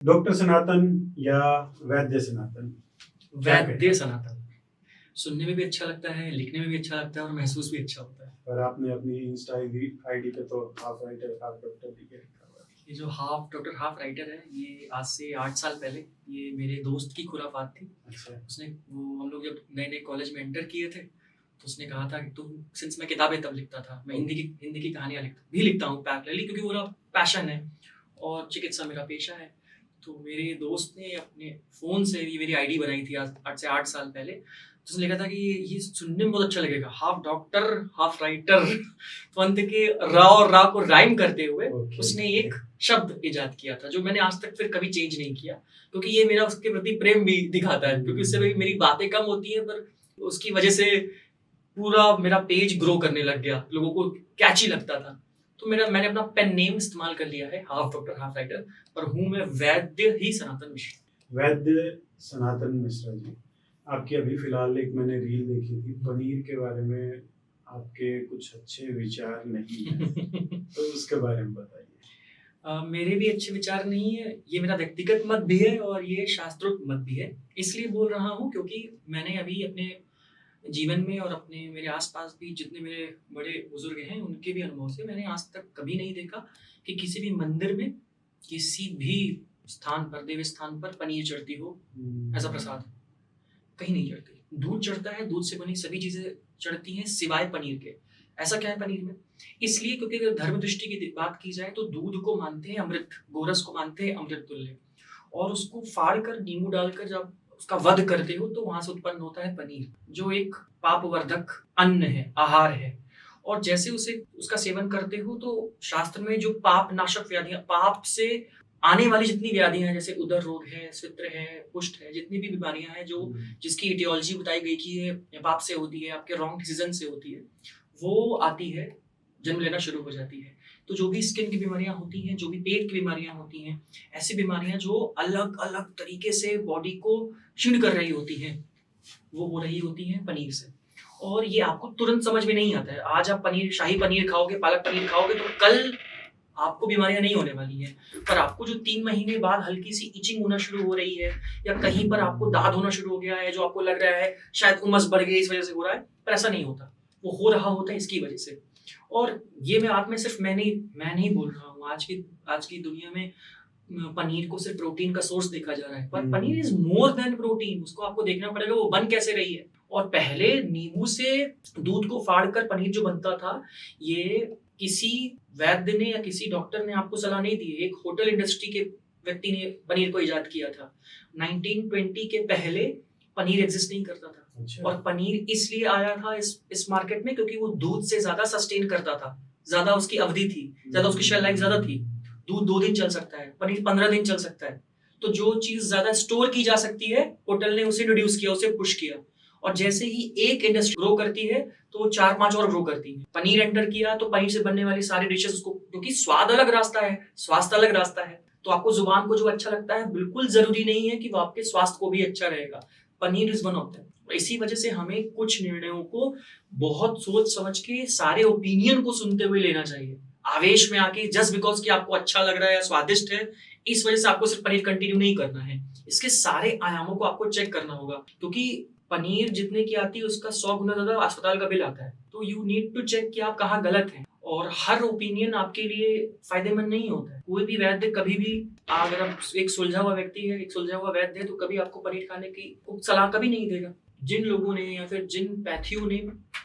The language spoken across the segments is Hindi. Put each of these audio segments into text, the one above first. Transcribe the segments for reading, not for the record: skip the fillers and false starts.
डॉक्टर सनातन या वैद्य सनातन? क्या कहें? वैद्य सनातन सुनने में भी अच्छा लगता है, लिखने में भी अच्छा लगता है और महसूस भी अच्छा होता है। पर आपने अपनी इंस्टा आईडी पे तो हाफ राइटर हाफ डॉक्टर लिखे रखा हुआ है। ये जो हाफ डॉक्टर हाफ राइटर है, ये आज से 8 साल पहले ये मेरे दोस्त की खुराफात थी। अच्छा। उसने वो हम लोग जब नए-नए कॉलेज में एंटर किए थे, तो उसने कहा था कि तुम सिंस मैं किताबें तब लिखता था, मैं हिंदी की कहानियाँ लिखता हूँ पैरेलली क्योंकि वो मेरा पैशन है और चिकित्सा मेरा पेशा है। तो मेरे दोस्त ने अपने फ़ोन से ये मेरी आईडी बनाई थी आज से 8 साल पहले। तो उसने लिखा था कि ये सुनने में बहुत अच्छा लगेगा, हाफ डॉक्टर हाफ राइटर। तो अंत के र और रा को राइम करते हुए उसने एक शब्द इजाद किया था जो मैंने आज तक फिर कभी चेंज नहीं किया, क्योंकि ये मेरा उसके प्रति प्रेम भी दिखाता है, क्योंकि उससे मेरी बातें कम होती हैं पर उसकी वजह से पूरा मेरा पेज ग्रो करने लग गया, लोगों को कैची लगता था। तो मैंने अपना पेन नेम इस्तेमाल कर लिया है, हाफ डॉक्टर हाफ राइटर, पर हूँ मैं वैद्य ही सनातन मिश्र। वैद्य सनातन मिश्रा जी, आपकी अभी फिलहाल एक मैंने रील देखी थी, पनीर के बारे में आपके कुछ अच्छे विचार नहीं है। तो उसके बारे में बताइए। मेरे भी अच्छे विचार नहीं है, ये मेरा व्यक्तिगत मत भी है और ये शास्त्रोक्त मत भी है। इसलिए बोल रहा हूँ क्योंकि मैंने अभी अपने जीवन में और अपने मेरे आस-पास भी जितने मेरे बड़े बुजुर्ग हैं, उनके भी अनुभव से मैंने आज तक कभी नहीं देखा कि किसी भी मंदिर में, किसी भी स्थान पर, देव स्थान पर पनीर चढ़ती हो एज़ अ प्रसाद। कहीं नहीं चढ़ती। दूध चढ़ता है, दूध से बनी सभी चीज़ें चढ़ती हैं सिवाय पनीर के। ऐसा क्या है पनीर में? इसलिए क्योंकि अगर धर्म दृष्टि की बात की जाए तो दूध को मानते हैं अमृत, गोरस को मानते हैं अमृत तुल्य, और उसको फाड़ कर नींबू डालकर जब उसका वध करते हो तो वहां से उत्पन्न होता है पनीर, जो एक पापवर्धक अन्न है, आहार है। और जैसे उसे उसका सेवन करते हो तो शास्त्र में जो पाप नाशक व्याधियां, पाप से आने वाली जितनी व्याधियां हैं, जैसे उदर रोग है, स्वित्र है, कुष्ठ है, जितनी भी बीमारियां हैं जो जिसकी इटियोलॉजी बताई गई कि ये पाप से होती है, आपके रॉन्ग डिसीजन से होती है, वो आती है, जन्म लेना शुरू हो जाती है। तो जो भी स्किन की बीमारियां होती हैं, जो भी पेट की बीमारियां होती हैं, ऐसी बीमारियां जो अलग अलग तरीके से बॉडी को क्षीण कर रही होती हैं, वो हो रही होती हैं पनीर से। और ये आपको तुरंत समझ में नहीं आता है। आज आप पनीर, शाही पनीर खाओगे, पालक पनीर खाओगे तो कल आपको बीमारियां नहीं होने वाली हैं, पर आपको जो 3 महीने बाद हल्की सी इचिंग होना शुरू हो रही है या कहीं पर आपको दाद होना शुरू हो गया है, जो आपको लग रहा है शायद उमस बढ़ गई इस वजह से हो रहा है, पर ऐसा नहीं होता। वो हो रहा होता है इसकी वजह से। और ये मैं आप में सिर्फ मैं नहीं बोल रहा हूँ। आज की दुनिया में पनीर को सिर्फ प्रोटीन का सोर्स देखा जा रहा है, पर paneer is more than protein. उसको आपको देखना पड़ेगा वो बन कैसे रही है। और पहले नींबू से दूध को फाड़कर पनीर जो बनता था, ये किसी वैद्य ने या किसी डॉक्टर ने आपको सलाह नहीं दी। एक होटल इंडस्ट्री के व्यक्ति ने पनीर को इजाद किया था। 1920 के पहले पनीर एग्जिस्ट नहीं करता था। अच्छा। और पनीर इसलिए आया था इस मार्केट में क्योंकि वो दूध से ज्यादा सस्टेन करता था, ज्यादा उसकी अवधि थी, ज्यादा उसकी शेल्फ लाइफ ज्यादा थी। दूध 2 दिन चल सकता है, पनीर 15 दिन चल सकता है। तो जो चीज ज्यादा स्टोर की जा सकती है, होटल ने उसे इंट्रोड्यूस किया, उसे पुश किया। और जैसे ही एक इंडस्ट्री ग्रो करती है तो 4-5 और ग्रो करती है। पनीर एंटर किया तो पनीर से बनने वाली सारी डिशेस उसको, क्योंकि स्वाद अलग रास्ता है, स्वास्थ्य अलग रास्ता है, तो आपको जुबान को जो अच्छा लगता है बिल्कुल जरूरी नहीं है कि वो आपके स्वास्थ्य को भी अच्छा रहेगा। Paneer is one of them. इसी वजह से हमें कुछ निर्णयों को बहुत सोच समझ के, सारे ओपिनियन को सुनते हुए लेना चाहिए। आवेश में आके जस्ट बिकॉज कि आपको अच्छा लग रहा है या स्वादिष्ट है, इस वजह से आपको सिर्फ पनीर कंटिन्यू नहीं करना है। इसके सारे आयामों को आपको चेक करना होगा, क्योंकि पनीर जितने की आती है उसका 100 गुना ज्यादा अस्पताल का बिल आता है। तो यू नीड टू चेक कि आप कहाँ गलत हैं। और हर ओपिनियन आपके लिए फायदेमंद नहीं होता है। कोई भी वैद्य कभी भी, अगर आप एक सुलझा हुआ व्यक्ति है, एक सुलझा हुआ वैद्य है, तो कभी आपको पनीर खाने की सलाह कभी नहीं देगा। जिन लोगों ने या फिर जिन पैथियों ने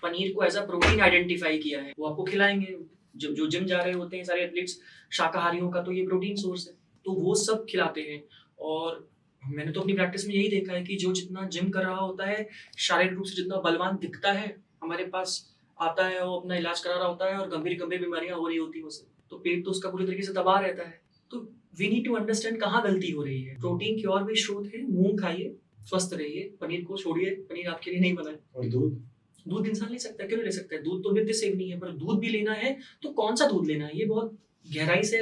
पनीर को एज अ प्रोटीन आइडेंटिफाई किया है, वो आपको खिलाएंगे। जो जिम जा रहे होते हैं सारे एथलीट्स, शाकाहारियों का तो ये प्रोटीन सोर्स है, तो वो सब खिलाते हैं। और मैंने तो अपनी प्रैक्टिस में यही देखा है कि जो जितना जिम कर रहा होता है, शारीरिक रूप से जितना बलवान दिखता है, हमारे पास आता है, वो अपना इलाज करा रहा होता है और गंभीर गंभीर बीमारियां हो रही होती है उससे, तो पेट तो उसका पूरी तरीके से दबा रहता है। तो वी नीड टू अंडरस्टैंड कहाँ गलती हो रही है। प्रोटीन के और भी स्रोत है, मूंग खाइए, स्वस्थ रहिए, पनीर को छोड़िए, पनीर आपके लिए नहीं बना है। और दूध इंसान ले सकता है, क्यों नहीं ले सकता है? दूध तो नित्य सेवनीय है, पर दूध भी लेना है तो कौन सा दूध लेना है, ये बहुत गहराई से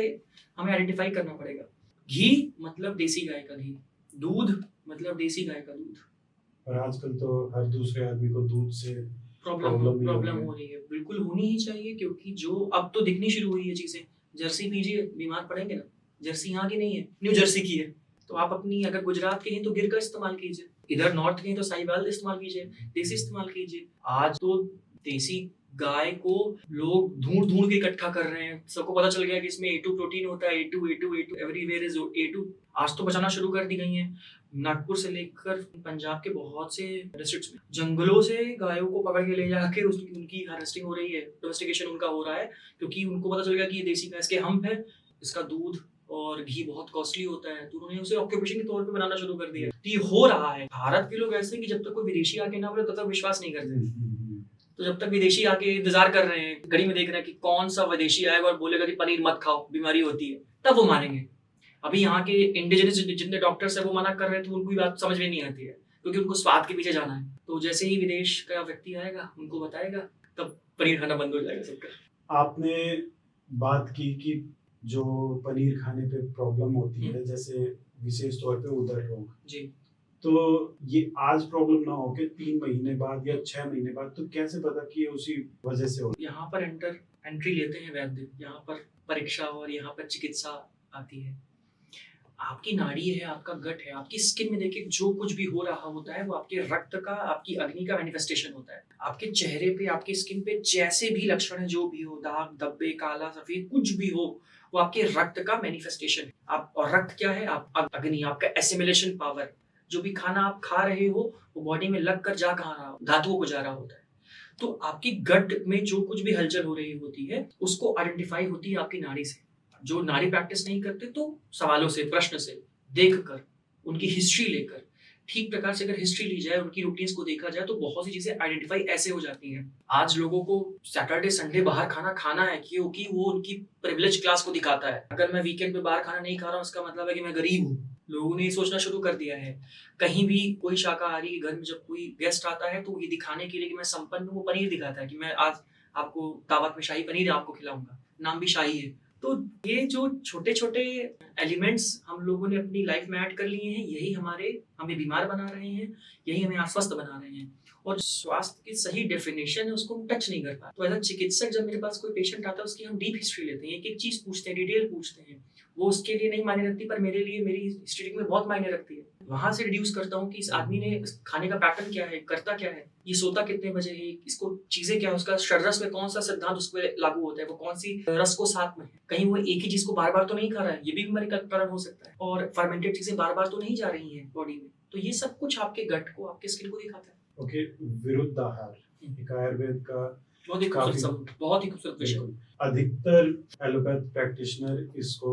हमें आइडेंटिफाई करना पड़ेगा। घी मतलब देसी गाय का घी, दूध मतलब देसी गाय का दूध। और आजकल तो हर दूसरे आदमी को दूध से प्रॉब्लम हो रही है। बिल्कुल होनी ही चाहिए, क्योंकि जो अब तो दिखनी शुरू हुई है चीजें। जर्सी पीजिए, बीमार पड़ेंगे ना। जर्सी यहाँ की नहीं है, न्यू जर्सी की है। तो आप अपनी अगर गुजरात के हैं तो गिर का इस्तेमाल कीजिए, इधर नॉर्थ के हैं तो साहिवाल इस्तेमाल कीजिए, देसी इस्तेमाल कीजिए। आज तो देसी गाय को लोग ढूंढ के इकट्ठा कर रहे हैं, सबको पता चल गया कि इसमें A2 प्रोटीन होता है, A2 एवरीवेयर इज A2। आज तो बचाना शुरू कर दी गई है। नागपुर से लेकर पंजाब के बहुत से डिस्ट्रिक्ट्स में जंगलों से गायों को पकड़ के ले जाके उनकी हार्वेस्टिंग हो रही है, डोमेस्टिकेशन उनका हो रहा है, क्योंकि उनको पता चल गया कि ये देसी भैंस के हम्प है, इसका दूध और घी बहुत कॉस्टली होता है, तो उन्होंने उसे ऑक्यूपेशन के तौर पे बनाना शुरू कर दिया। तो ये हो रहा है। भारत के लोग ऐसे हैं कि जब तक कोई विदेशी आके ना बोले तब तक विश्वास नहीं करते। तो जब तक विदेशी आके इंतजार कर रहे हैं, घड़ी में देख रहे हैं कि कौन सा विदेशी आएगा और बोलेगा कि पनीर मत खाओ, बीमारी होती है, तब वो मानेंगे। अभी यहाँ के इंडिजिनस जितने डॉक्टर्स है वो मना कर रहे हैं, तो उनको बात समझ में नहीं आती है, क्योंकि उनको स्वाद के पीछे जाना है। तो जैसे ही विदेश का व्यक्ति आएगा, उनको बताएगा, तब पनीर खाना बंद हो जाएगा सबका। आपने बात की कि जो पनीर खाने पे प्रॉब्लम होती है, जैसे विशेष तौर पे उदर रोग जी, तो ये आज प्रॉब्लम ना हो के 3 महीने बाद या 6 महीने बाद, तो कैसे पता कि ये उसी वजह से हो? यहाँ पर एंट्री लेते हैं वैद्य, यहाँ पर परीक्षा और यहाँ पर चिकित्सा आती है। आपकी नाड़ी है, आपका गट है, आपकी स्किन में देखिए जो कुछ भी हो रहा होता है वो आपके रक्त का, आपकी अग्नि का मैनिफेस्टेशन होता है। आपके चेहरे पे, आपकी स्किन पे जैसे भी लक्षण है, जो भी हो, दाग धब्बे, काला सफेद कुछ भी हो, वो आपके रक्त का मैनिफेस्टेशन है। आप, और रक्त क्या है? आप अग्नि, आपका एसिमिलेशन पावर। जो भी खाना आप खा रहे हो वो बॉडी में लग कर जा कहाँ रहा हो, धातुओं को जा रहा होता है। तो आपकी गट में जो कुछ भी हलचल हो रही होती है उसको आइडेंटिफाई होती है आपकी नाड़ी से। जो नाड़ी प्रैक्टिस नहीं करते तो सवालों से, प्रश्न से, देखकर, उनकी हिस्ट्री लेकर, ठीक प्रकार से अगर हिस्ट्री ली जाए, उनकी रूटीन्स को देखा जाए, तो बहुत सी चीजें आइडेंटिफाई ऐसे हो जाती हैं। आज लोगों को सैटरडे संडे बाहर खाना है क्योंकि वो उनकी प्रिविलेज क्लास को दिखाता है। अगर मैं वीकेंड पे बाहर खाना नहीं खा रहा हूँ, इसका मतलब है कि मैं गरीब हूँ। लोगों ने ये सोचना शुरू कर दिया है। कहीं भी कोई शाकाहारी घर में जब कोई गेस्ट आता है तो ये दिखाने के लिए कि मैं संपन्न हूँ, वो पनीर दिखाता है कि मैं आज आपको दावत में शाही पनीर आपको खिलाऊंगा, नाम भी शाही है। तो ये जो छोटे छोटे एलिमेंट्स हम लोगों ने अपनी लाइफ में ऐड कर लिए हैं, यही हमें बीमार बना रहे हैं, यही हमें अस्वस्थ बना रहे हैं। और स्वास्थ्य की सही डेफिनेशन है उसको हम टच नहीं कर पाते। तो एज अ चिकित्सक जब मेरे पास कोई पेशेंट आता है, उसकी हम डीप हिस्ट्री लेते हैं, एक एक चीज पूछते हैं, डिटेल पूछते हैं। वो उसके लिए नहीं मायने रखती, पर मेरे लिए मेरी हिस्ट्री में बहुत मायने रखती है। वहां से रिड्यूस करता हूँ कि इस आदमी ने खाने का पैटर्न क्या है, करता क्या है, ये सोता कितने बजे है, इसको चीजें क्या है, उसका षड्रस में कौन सा सिद्धांत उस पर लागू होता है, वो कौन सी रस को साथ में है, कहीं वो एक ही चीज को बार बार तो नहीं खा रहा है, ये भी बीमारी का कारण हो सकता है। और फर्मेंटेड चीजें बार बार तो नहीं जा रही है बॉडी में। तो ये सब कुछ आपके गट को, आपके स्किन को दिखाता है। ओके, विरुद्ध आहार एक आयुर्वेद का बहुत ही खूबसूरत विषय। अधिकतर एलोपैथ प्रैक्टिशनर इसको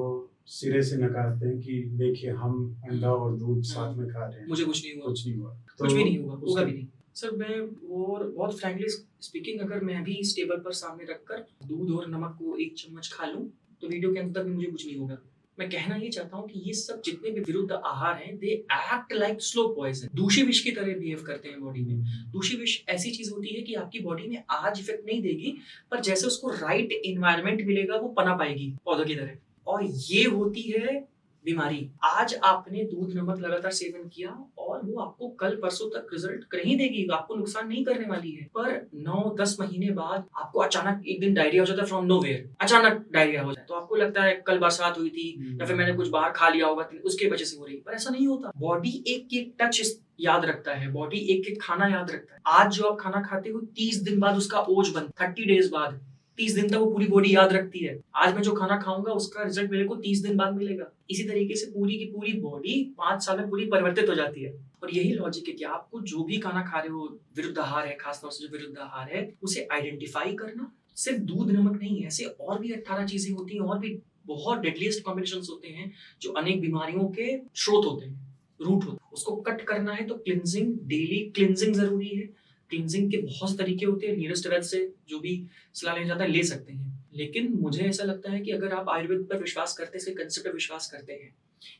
सिरे से नकारते हैं कि देखिए हम अंडा और दूध साथ में खा रहे हैं, मुझे कुछ नहीं हुआ, तो कुछ भी नहीं हुआ, होगा भी नहीं। सर मैं और बहुत फ्रैंकली स्पीकिंग, अगर मैं भी इस टेबल पर सामने रखकर दूध और नमक को 1 चम्मच खा लूं तो वीडियो के अंत तक भी मुझे कुछ नहीं होगा। मैं कहना ये चाहता हूँ कि ये सब जितने भी विरुद्ध आहार हैं, they act like slow poison, दूषी विष की तरह बिहेव करते हैं बॉडी में। दूषी विष ऐसी चीज होती है कि आपकी बॉडी में आज इफेक्ट नहीं देगी, पर जैसे उसको राइट एनवायरनमेंट मिलेगा वो पना पाएगी पौधों की तरह। और ये होती है बीमारी। आज आपने दूध नमक लगातार सेवन किया और वो आपको कल परसों तक रिजल्ट नहीं देगी, आपको नुकसान नहीं करने वाली है, पर 9-10 महीने बाद आपको अचानक एक दिन डायरिया हो जाता है, फ्रॉम नोवेयर अचानक डायरिया हो जाए, तो आपको लगता है कल बरसात हुई थी या फिर मैंने कुछ बाहर खा लिया होगा उसके वजह से हो रही, पर ऐसा नहीं होता। बॉडी एक एक टच याद रखता है, बॉडी एक एक खाना याद रखता है। आज जो आप खाना खाते हो 30 दिन बाद उसका ओज बनता है, 30 डेज बाद, 30 दिन तक वो पूरी बॉडी याद रखती है। आज मैं जो खाना खाऊंगा उसका रिजल्ट मेरे को 30 दिन बाद मिलेगा। इसी तरीके से पूरी की पूरी बॉडी 5 साल में पूरी परिवर्तित हो जाती है। और यही लॉजिक है कि आपको जो भी खाना खा रहे हो, विरुद्ध आहार है, खासतौर से जो विरुद्ध आहार है, उसे आइडेंटिफाई करना। सिर्फ दूध नमक नहीं, ऐसे और भी 18 चीजें होती हैं, और भी बहुत डेडलीस्ट कॉम्बिनेशंस होते हैं जो अनेक बीमारियों के स्रोत होते हैं, रूट होते हैं। उसको कट करना है तो क्लिनजिंग, डेली क्लिनजिंग जरूरी है। क्लिनजिंग के बहुत तरीके होते हैं, नियरेस्ट वैद्य से जो भी सलाह लेना चाहता है ले सकते हैं। लेकिन मुझे ऐसा लगता है कि अगर आप आयुर्वेद पर विश्वास करते हैं, इसके कंसेप्ट पर विश्वास करते हैं,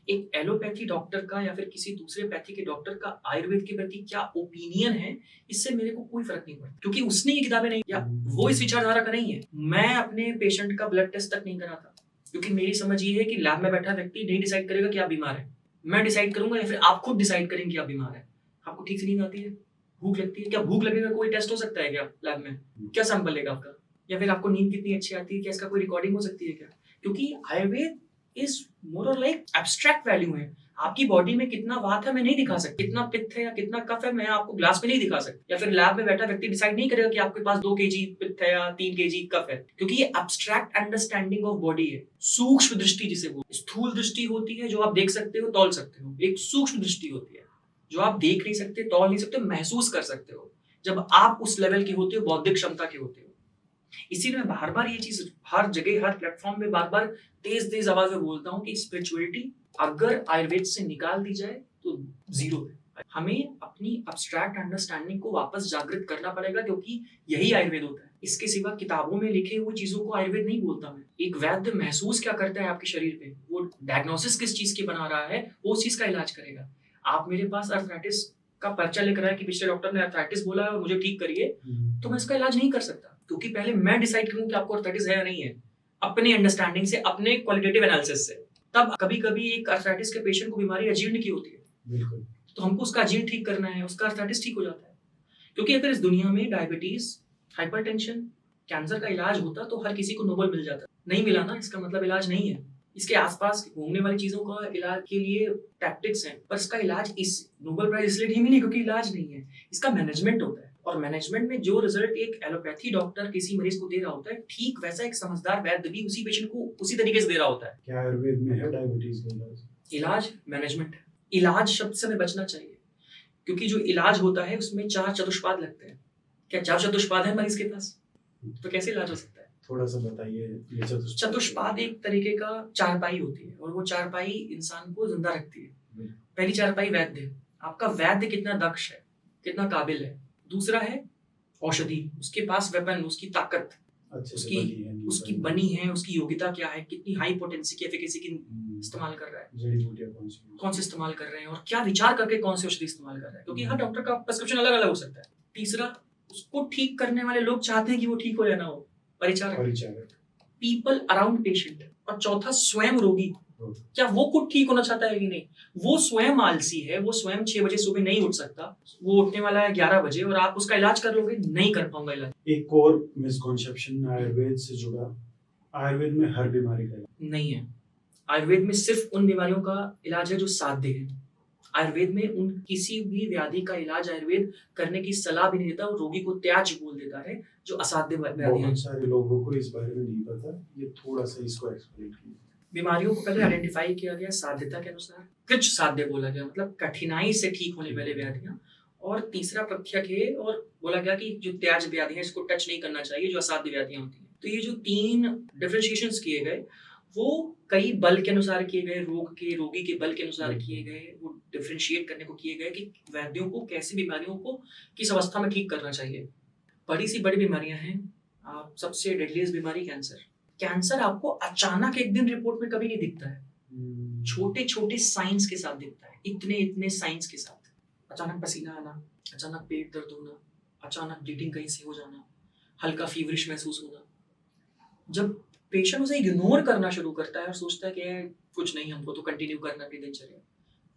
एक एलोपैथी डॉक्टर का या फिर किसी दूसरे पैथी के डॉक्टर का आयुर्वेद के प्रति क्या ओपिनियन है, इससे मेरे को कोई फर्क नहीं पड़ता, क्योंकि उसने ये किताबें नहीं, या वो इस विचारधारा का नहीं है। मैं अपने पेशेंट का ब्लड टेस्ट तक नहीं कराता, क्योंकि मेरी समझ ये है कि लैब में बैठा व्यक्ति नहीं डिसाइड करेगा कि आप बीमार है, मैं डिसाइड करूंगा, या फिर आप खुद डिसाइड करेंगे कि आप बीमार है। आपको ठीक से नींद आती है, भूख लगती है, क्या भूख लगेगा कोई टेस्ट हो सकता है क्या लैब में? क्या सैंपल लेगा आपका? या फिर आपको नींद कितनी अच्छी आती है, क्या इसका कोई रिकॉर्डिंग हो सकती है क्या? क्योंकि आयुर्वेद इज मोर और लाइक एब्स्ट्रैक्ट वैल्यू है। आपकी बॉडी में कितना वात है मैं नहीं दिखा सकता, कितना पित्त है या कितना कफ है मैं आपको ग्लास में नहीं दिखा सकता, या फिर लैब में बैठा व्यक्ति डिसाइड नहीं करेगा कि आपके पास 2 kg पित्त है या 3 kg कफ है, क्योंकि ये एब्स्ट्रैक्ट अंडरस्टैंडिंग ऑफ बॉडी है। सूक्ष्म दृष्टि जिसे बोलते हैं। स्थूल दृष्टि होती है जो आप देख सकते हो, तौल सकते हो। एक सूक्ष्म दृष्टि होती है जो आप देख नहीं सकते, तौल नहीं सकते, महसूस कर सकते हो, जब आप उस लेवल के होते हो, बौद्धिक क्षमता के होते हो। इसीलिए मैं बार बार ये चीज हर जगह हर प्लेटफॉर्म में बार बार तेज तेज आवाज में बोलता हूँ कि स्पिरिचुअलिटी अगर आयुर्वेद से निकाल दी जाए तो जीरो है। हमें अपनी अब्स्ट्रैक्ट अंडरस्टैंडिंग को वापस जागृत करना पड़ेगा, क्योंकि यही आयुर्वेद होता है। इसके सिवा किताबों में लिखे हुए चीजों को आयुर्वेद नहीं बोलता मैं। एक वैद्य महसूस क्या करता है आपके शरीर पे, वो डायग्नोसिस किस चीज की बना रहा है, वो उस चीज का इलाज करेगा। आप मेरे पास अर्थराइटिस का पर्चा लेकर आए कि पिछले डॉक्टर ने अर्थराइटिस बोला है और मुझे ठीक करिए, तो मैं इसका इलाज नहीं कर सकता, क्योंकि पहले मैं डिसाइड करूं कि आपको अर्थराइटिस है या नहीं है, अपने अंडरस्टैंडिंग से, अपने क्वालिटेटिव एनालिसिस से। तब कभी कभी एक अर्थराइटिस के पेशेंट को बीमारी अजीर्ण की होती है, बिल्कुल, तो हमको उसका अजीर्ण ठीक करना है, उसका अर्थराइटिस ठीक हो जाता है। क्योंकि अगर इस दुनिया में डायबिटीज, हाइपरटेंशन, कैंसर का इलाज होता तो हर किसी को नोबेल मिल जाता। नहीं मिला ना, इसका मतलब इलाज नहीं है। इसके आसपास घूमने वाली चीजों का इलाज के लिए टैक्टिक्स हैं, पर इसका इलाज इस नोबेल प्राइज इसलिए नहीं मिली क्योंकि इलाज नहीं है, इसका मैनेजमेंट होता है। और मैनेजमेंट में जो रिजल्ट एक एलोपैथी डॉक्टर किसी मरीज को दे रहा होता है, ठीक वैसा एक समझदार वैद्य भी उसी पेशेंट को उसी तरीके से दे रहा होता है। क्या आयुर्वेद में है डायबिटीज का इलाज? इलाज मैनेजमेंट है। इलाज शब्द से हमें बचना चाहिए, क्योंकि जो इलाज होता है उसमें 4 चतुष्पाद लगते हैं। क्या 4 चतुष्पाद है मरीज के पास? तो कैसे इलाज हो सकता है? थोड़ा सा बताइए ये चतुष्पाद एक तरीके का चारपाई होती है, और वो चारपाई इंसान को जिंदा रखती है। पहली चारपाई वैद्य, आपका वैद्य कितना दक्ष है, कितना काबिल है। दूसरा है औषधि, उसके पास वेपन, उसकी ताकत, उसकी बनी है, उसकी योग्यता क्या है, कितनी हाई पोटेंसी की एफिकेसी की इस्तेमाल कर रहा है, जड़ी बूटियां कौन से इस्तेमाल कर रहे हैं, और क्या विचार करके कौन से औषधि इस्तेमाल कर रहा है, क्योंकि हर डॉक्टर का प्रिस्क्रिप्शन अलग अलग हो सकता है। तीसरा, उसको ठीक करने वाले लोग चाहते हैं कि वो ठीक हो या ना हो, परिचारक, पीपल अराउंड पेशेंट। और चौथा, स्वयं रोगी, क्या वो खुद ठीक होना चाहता है कि नहीं। वो स्वयं आलसी है, वो स्वयं 6 बजे सुबह नहीं उठ सकता, वो उठने वाला है 11 बजे, और आप उसका इलाज कर लोगे, नहीं कर पाऊंगा इलाज। एक और मिसकॉन्सेप्शन आयुर्वेद से जुड़ा, आयुर्वेद में हर बीमारी का नहीं है। आयुर्वेद में सिर्फ उन बीमारियों का इलाज है जो साध्य है। आयुर्वेद में उन किसी भी व्याधि का इलाज आयुर्वेद करने की सलाह भी नहीं देता, और रोगी को त्याज्य बोल देता है जो असाध्य व्याधि है। बहुत सारे लोगों को इस बारे में नहीं पता, ये थोड़ा सा इसको एक्सप्लेन कीजिए। बीमारियों को पहले आइडेंटिफाई किया गया साध्यता के अनुसार, कृच साध्य बोला गया, मतलब कठिनाई से ठीक होने वाले व्याधियां। और तीसरा प्रत्यक है, और बोला गया कि जो त्याज्य व्याधि है इसको टच नहीं करना चाहिए, जो असाध्य व्याधियां होती हैं। तो ये जो 3 डिफरेंशिएशंस किए गए, वो कई बल के अनुसार किए गए, रोगी के बल के अनुसार किए गए, वो डिफरेंशिएट करने को किए गए कि वैद्यों को कैसी बीमारियों को किस अवस्था में ठीक करना चाहिए। बड़ी सी बड़ी बीमारियां हैं, आप सबसे डेडलीस्ट बीमारी कैंसर। कैंसर आपको अचानक एक दिन रिपोर्ट में कभी नहीं दिखता है, छोटे छोटे साइंस के साथ दिखता है, इतने साइंस के साथ। अचानक पसीना आना, अचानक पेट दर्द होना, अचानक ब्लीडिंग कहीं से हो जाना, हल्का फीवरिश महसूस होना। जब पेशेंट उसे इग्नोर करना शुरू करता है और सोचता है कि कुछ नहीं, हमको तो कंटिन्यू करना अपनी दिनचर्या,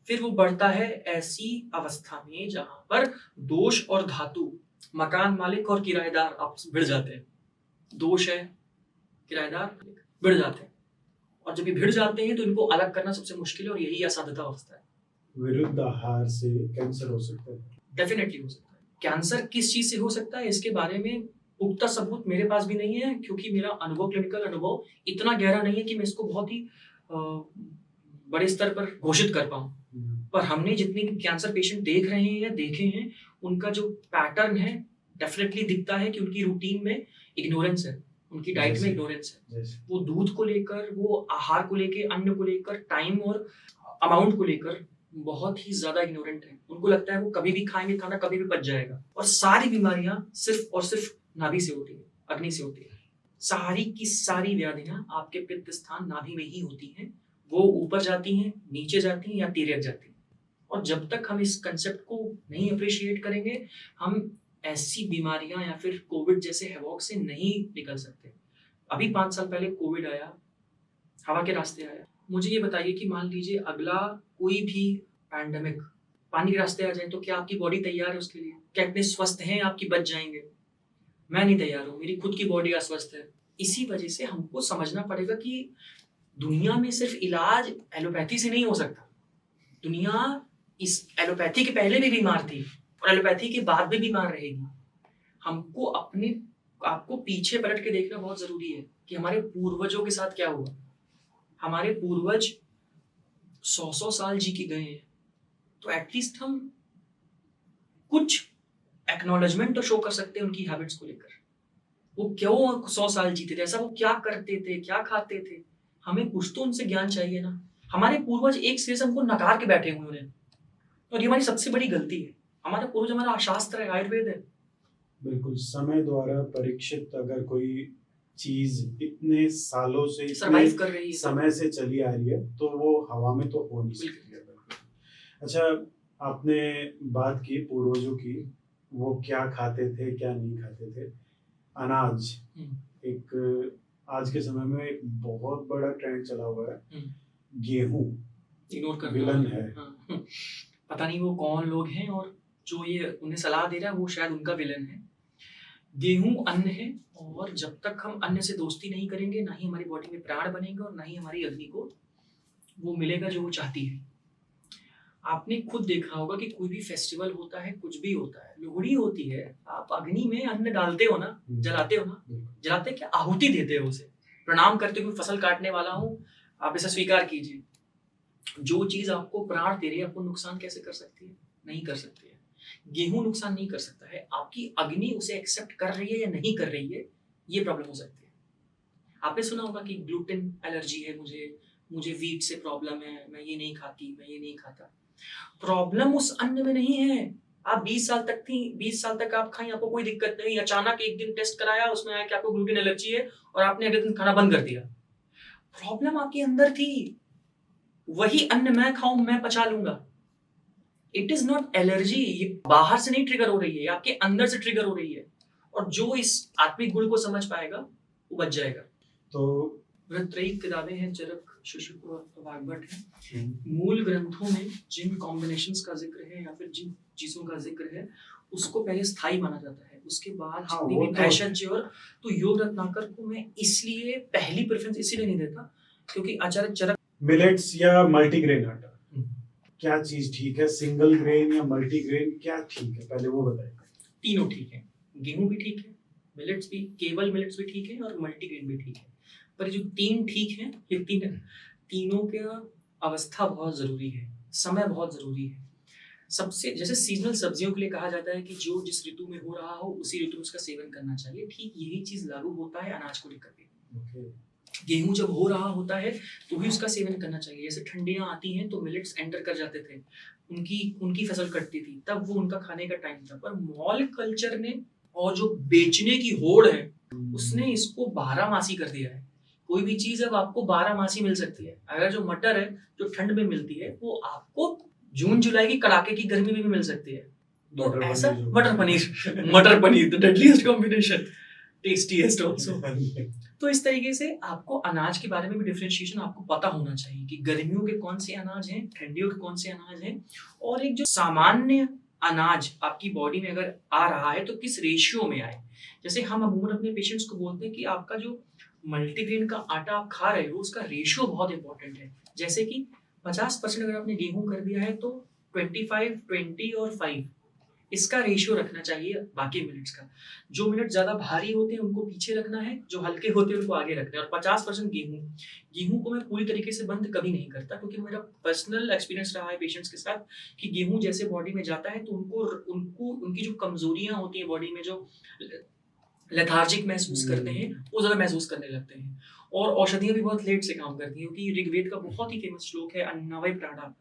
फिर वो बढ़ता है ऐसी अवस्था में जहां पर दोष और धातु, मकान मालिक और किराएदार आपस में भिड़ जाते हैं। दोष है, किराएदार भिड़ जाते हैं, और जब ये भिड़ जाते हैं तो इनको अलग करना सबसे मुश्किल है, और यही असाध्यता अवस्था है। विरुद्ध आहार से कैंसर हो सकता है? डेफिनेटली हो सकता है। कैंसर किस चीज से हो सकता है इसके बारे में पुख्ता सबूत मेरे पास भी नहीं है, क्योंकि मेरा अनुभव, क्लिनिकल अनुभव इतना गहरा नहीं है कि मैं इसको बहुत ही बड़े स्तर पर घोषित कर पाऊं। पर हमने जितने कैंसर पेशेंट देख रहे हैं या देखे हैं, उनका जो पैटर्न है डेफिनेटली दिखता है कि उनकी रूटीन में इग्नोरेंस है, उनकी डाइट में इग्नोरेंस है। वो दूध को लेकर, वो आहार को लेकर, अन्न को लेकर, टाइम और अमाउंट को लेकर बहुत ही ज्यादा इग्नोरेंट है। उनको लगता है वो कभी भी खाएंगे खाना, कभी भी पच जाएगा। और सारी बीमारियां सिर्फ और सिर्फ नाभि से होती है, अग्नि से होती है। सारी की सारी व्याधियां आपके पित्त स्थान नाभि में ही होती हैं। वो ऊपर जाती हैं, नीचे जाती हैं या तिर्यक जाती हैं। और जब तक हम इस कंसेप्ट को नहीं अप्रिशिएट करेंगे, हम ऐसी बीमारियां या फिर कोविड जैसे हैवॉक से नहीं निकल सकते। अभी 5 साल पहले कोविड आया, हवा के रास्ते आया। मुझे ये बताइए कि मान लीजिए अगला कोई भी पैंडेमिक पानी के रास्ते आ जाए, तो क्या आपकी बॉडी तैयार है उसके लिए? क्या इतने स्वस्थ हैं आपकी बच जाएंगे? मैं नहीं तैयार हूँ, मेरी खुद की बॉडी अस्वस्थ है। इसी वजह से हमको समझना पड़ेगा कि दुनिया में सिर्फ इलाज एलोपैथी से नहीं हो सकता। दुनिया इस एलोपैथी के पहले भी बीमार थी और एलोपैथी के बाद भी बीमार रहेगी। हमको आपको पीछे पलट के देखना बहुत जरूरी है कि हमारे पूर्वजों के साथ क्या हुआ। हमारे पूर्वज 100 साल जी के गए हैं, तो एटलीस्ट हम कुछ एक्नॉलेजमेंट तो शो कर सकते हैं उनकी हैबिट्स को लेकर। वो क्यों 100 साल जीते थे, ऐसा वो क्या करते थे, क्या खाते थे, हमें कुछ तो उनसे ज्ञान चाहिए ना। हमारे पूर्वज एक सिरे से हमको नकार के बैठे हुए हैं और ये हमारी सबसे बड़ी गलती है। हमारा पूर्वज हमारा शास्त्र है, आयुर्वेद है। बिल्कुल, समय द्वारा परीक्षित अगर कोई चीज इतने सालों से, इतने सर्वाइव कर रही है, समय से चली आ रही है, तो वो हवा में तो हो नहीं सकती है। अच्छा, आपने बात की पूर्वजों की, वो क्या खाते थे क्या नहीं खाते थे। अनाज एक आज के समय में एक बहुत बड़ा ट्रेंड चला हुआ है। गेहूं इग्नोर कर विलन है। पता नहीं वो कौन लोग हैं और जो ये उन्हें सलाह दे रहा है वो शायद उनका विलन है। गेहूं अन्न है और जब तक हम अन्न से दोस्ती नहीं करेंगे, ना ही हमारी बॉडी में प्राण बनेगा और ना ही हमारी अग्नि को वो मिलेगा जो वो चाहती है। आपने खुद देखा होगा कि कोई भी फेस्टिवल होता है, कुछ भी होता है, लोहड़ी होती है, आप अग्नि में अन्न डालते हो ना, जलाते हो ना, जलाते क्या, आहुति देते हो उसे, प्रणाम करते हो। फसल काटने वाला हूँ, आप इसे स्वीकार कीजिए। जो चीज आपको प्राण दे रही है आपको नुकसान कैसे कर सकती है? नहीं कर सकती है। गेहूं नुकसान नहीं कर सकता है, आपकी अग्नि उसे एक्सेप्ट कर रही है या नहीं कर रही है, ये प्रॉब्लम हो सकती है। आपने सुना होगा कि ग्लूटेन एलर्जी है, मुझे वीट से प्रॉब्लम है, मैं ये नहीं खाती, मैं ये नहीं खाता। प्रॉब्लम उस अन्न में नहीं है। आप 20 साल तक आप खाएं, आपको कोई दिक्कत नहीं। अचानक एक दिन टेस्ट कराया, उसमें आया कि आपको ग्लूटेन एलर्जी है और आपने अगले दिन खाना बंद कर दिया। प्रॉब्लम आपके अंदर थी। वही अन्न मैं खाऊं, मैं पचा लूंगा। इट इज नॉट एलर्जी, ये बाहर से नहीं ट्रिगर हो रही है, आपके अंदर से ट्रिगर हो रही है। और जो इस आत्मिक गुण को समझ पाएगा वो बच जाएगा। तो वृत्रयी किताबें हैं, चरक, शुशुक और वाग्भट है। मूल ग्रंथों में जिन कॉम्बिनेशंस का जिक्र है या फिर जिन चीजों का जिक्र है उसको पहले स्थायी माना जाता है, उसके बाद जितनी भी भैषज और तो योग रत्नाकर को मैं इसलिए पहली प्रेफरेंस इसीलिए नहीं देता क्योंकि आचार्य चरक। मिलेट्स या मल्टीग्रेन आटा क्या चीज ठीक है? सिंगल ग्रेन या मल्टीग्रेन क्या ठीक है, पहले वो बताइए। तीनों ठीक है, गेहूं भी ठीक है, मिलेट्स भी, केवल मिलेट्स भी ठीक है और मल्टीग्रेन भी ठीक है। पर जो तीन ठीक है, ये तीनों का अवस्था बहुत जरूरी है, समय बहुत जरूरी है। सबसे जैसे सीजनल सब्जियों के लिए कहा जाता है कि जो जिस ऋतु में हो रहा हो उसी ऋतु में उसका सेवन करना चाहिए, ठीक यही चीज लागू होता है अनाज को लेकर के। गेहूं जब हो रहा होता है तो ही उसका सेवन करना चाहिए। जैसे ठंडियां आती हैं तो मिलेट्स एंटर कर जाते थे, उनकी फसल कटती थी, तब वो उनका खाने का टाइम था। पर मॉल कल्चर ने और जो बेचने की होड़ है उसने इसको 12 मासी कर दिया है। कोई भी चीज अब आपको 12 मासी मिल सकती है। अगर जो मटर है जो ठंड में मिलती है वो आपको जून जुलाई की कड़ाके की गर्मी में भी मिल सकती है। तो ऐसा मटर paneer the deadliest combination, tastiest also. तो इस तरीके से आपको अनाज के बारे में भी डिफरेंशिएशन आपको पता होना चाहिए कि गर्मियों के कौन से अनाज हैं, ठंडियों के कौन से अनाज हैं, और एक जो सामान्य अनाज आपकी बॉडी में अगर आ रहा है तो किस रेशियो में आए। जैसे हम अमूमन अपने पेशेंट्स को बोलते हैं कि आपका जो मल्टीग्रेन का आटा आप खा रहे हो उसका रेशियो बहुत इंपॉर्टेंट है। जैसे कि 50% अगर आपने गेहूं कर दिया है तो 25, 20 और 5 इसका रेशियो रखना चाहिए बाकी मिनट्स का। जो मिनट ज्यादा भारी होते हैं उनको पीछे रखना है, जो हल्के होते हैं उनको आगे रखना है। और 50% गेहूं को मैं पूरी तरीके से बंद कभी नहीं करता क्योंकि मेरा पर्सनल एक्सपीरियंस रहा है पेशेंट्स के साथ कि गेहूं जैसे बॉडी में जाता है तो उनको उनकी जो कमजोरियां होती है बॉडी में, जो लेथार्जिक महसूस करते हैं वो ज्यादा महसूस करने लगते हैं। और औषधियां भी बहुत लेट से काम करती हैं क्योंकि ऋग्वेद का बहुत ही फेमस श्लोक है अन्नवय प्राणा,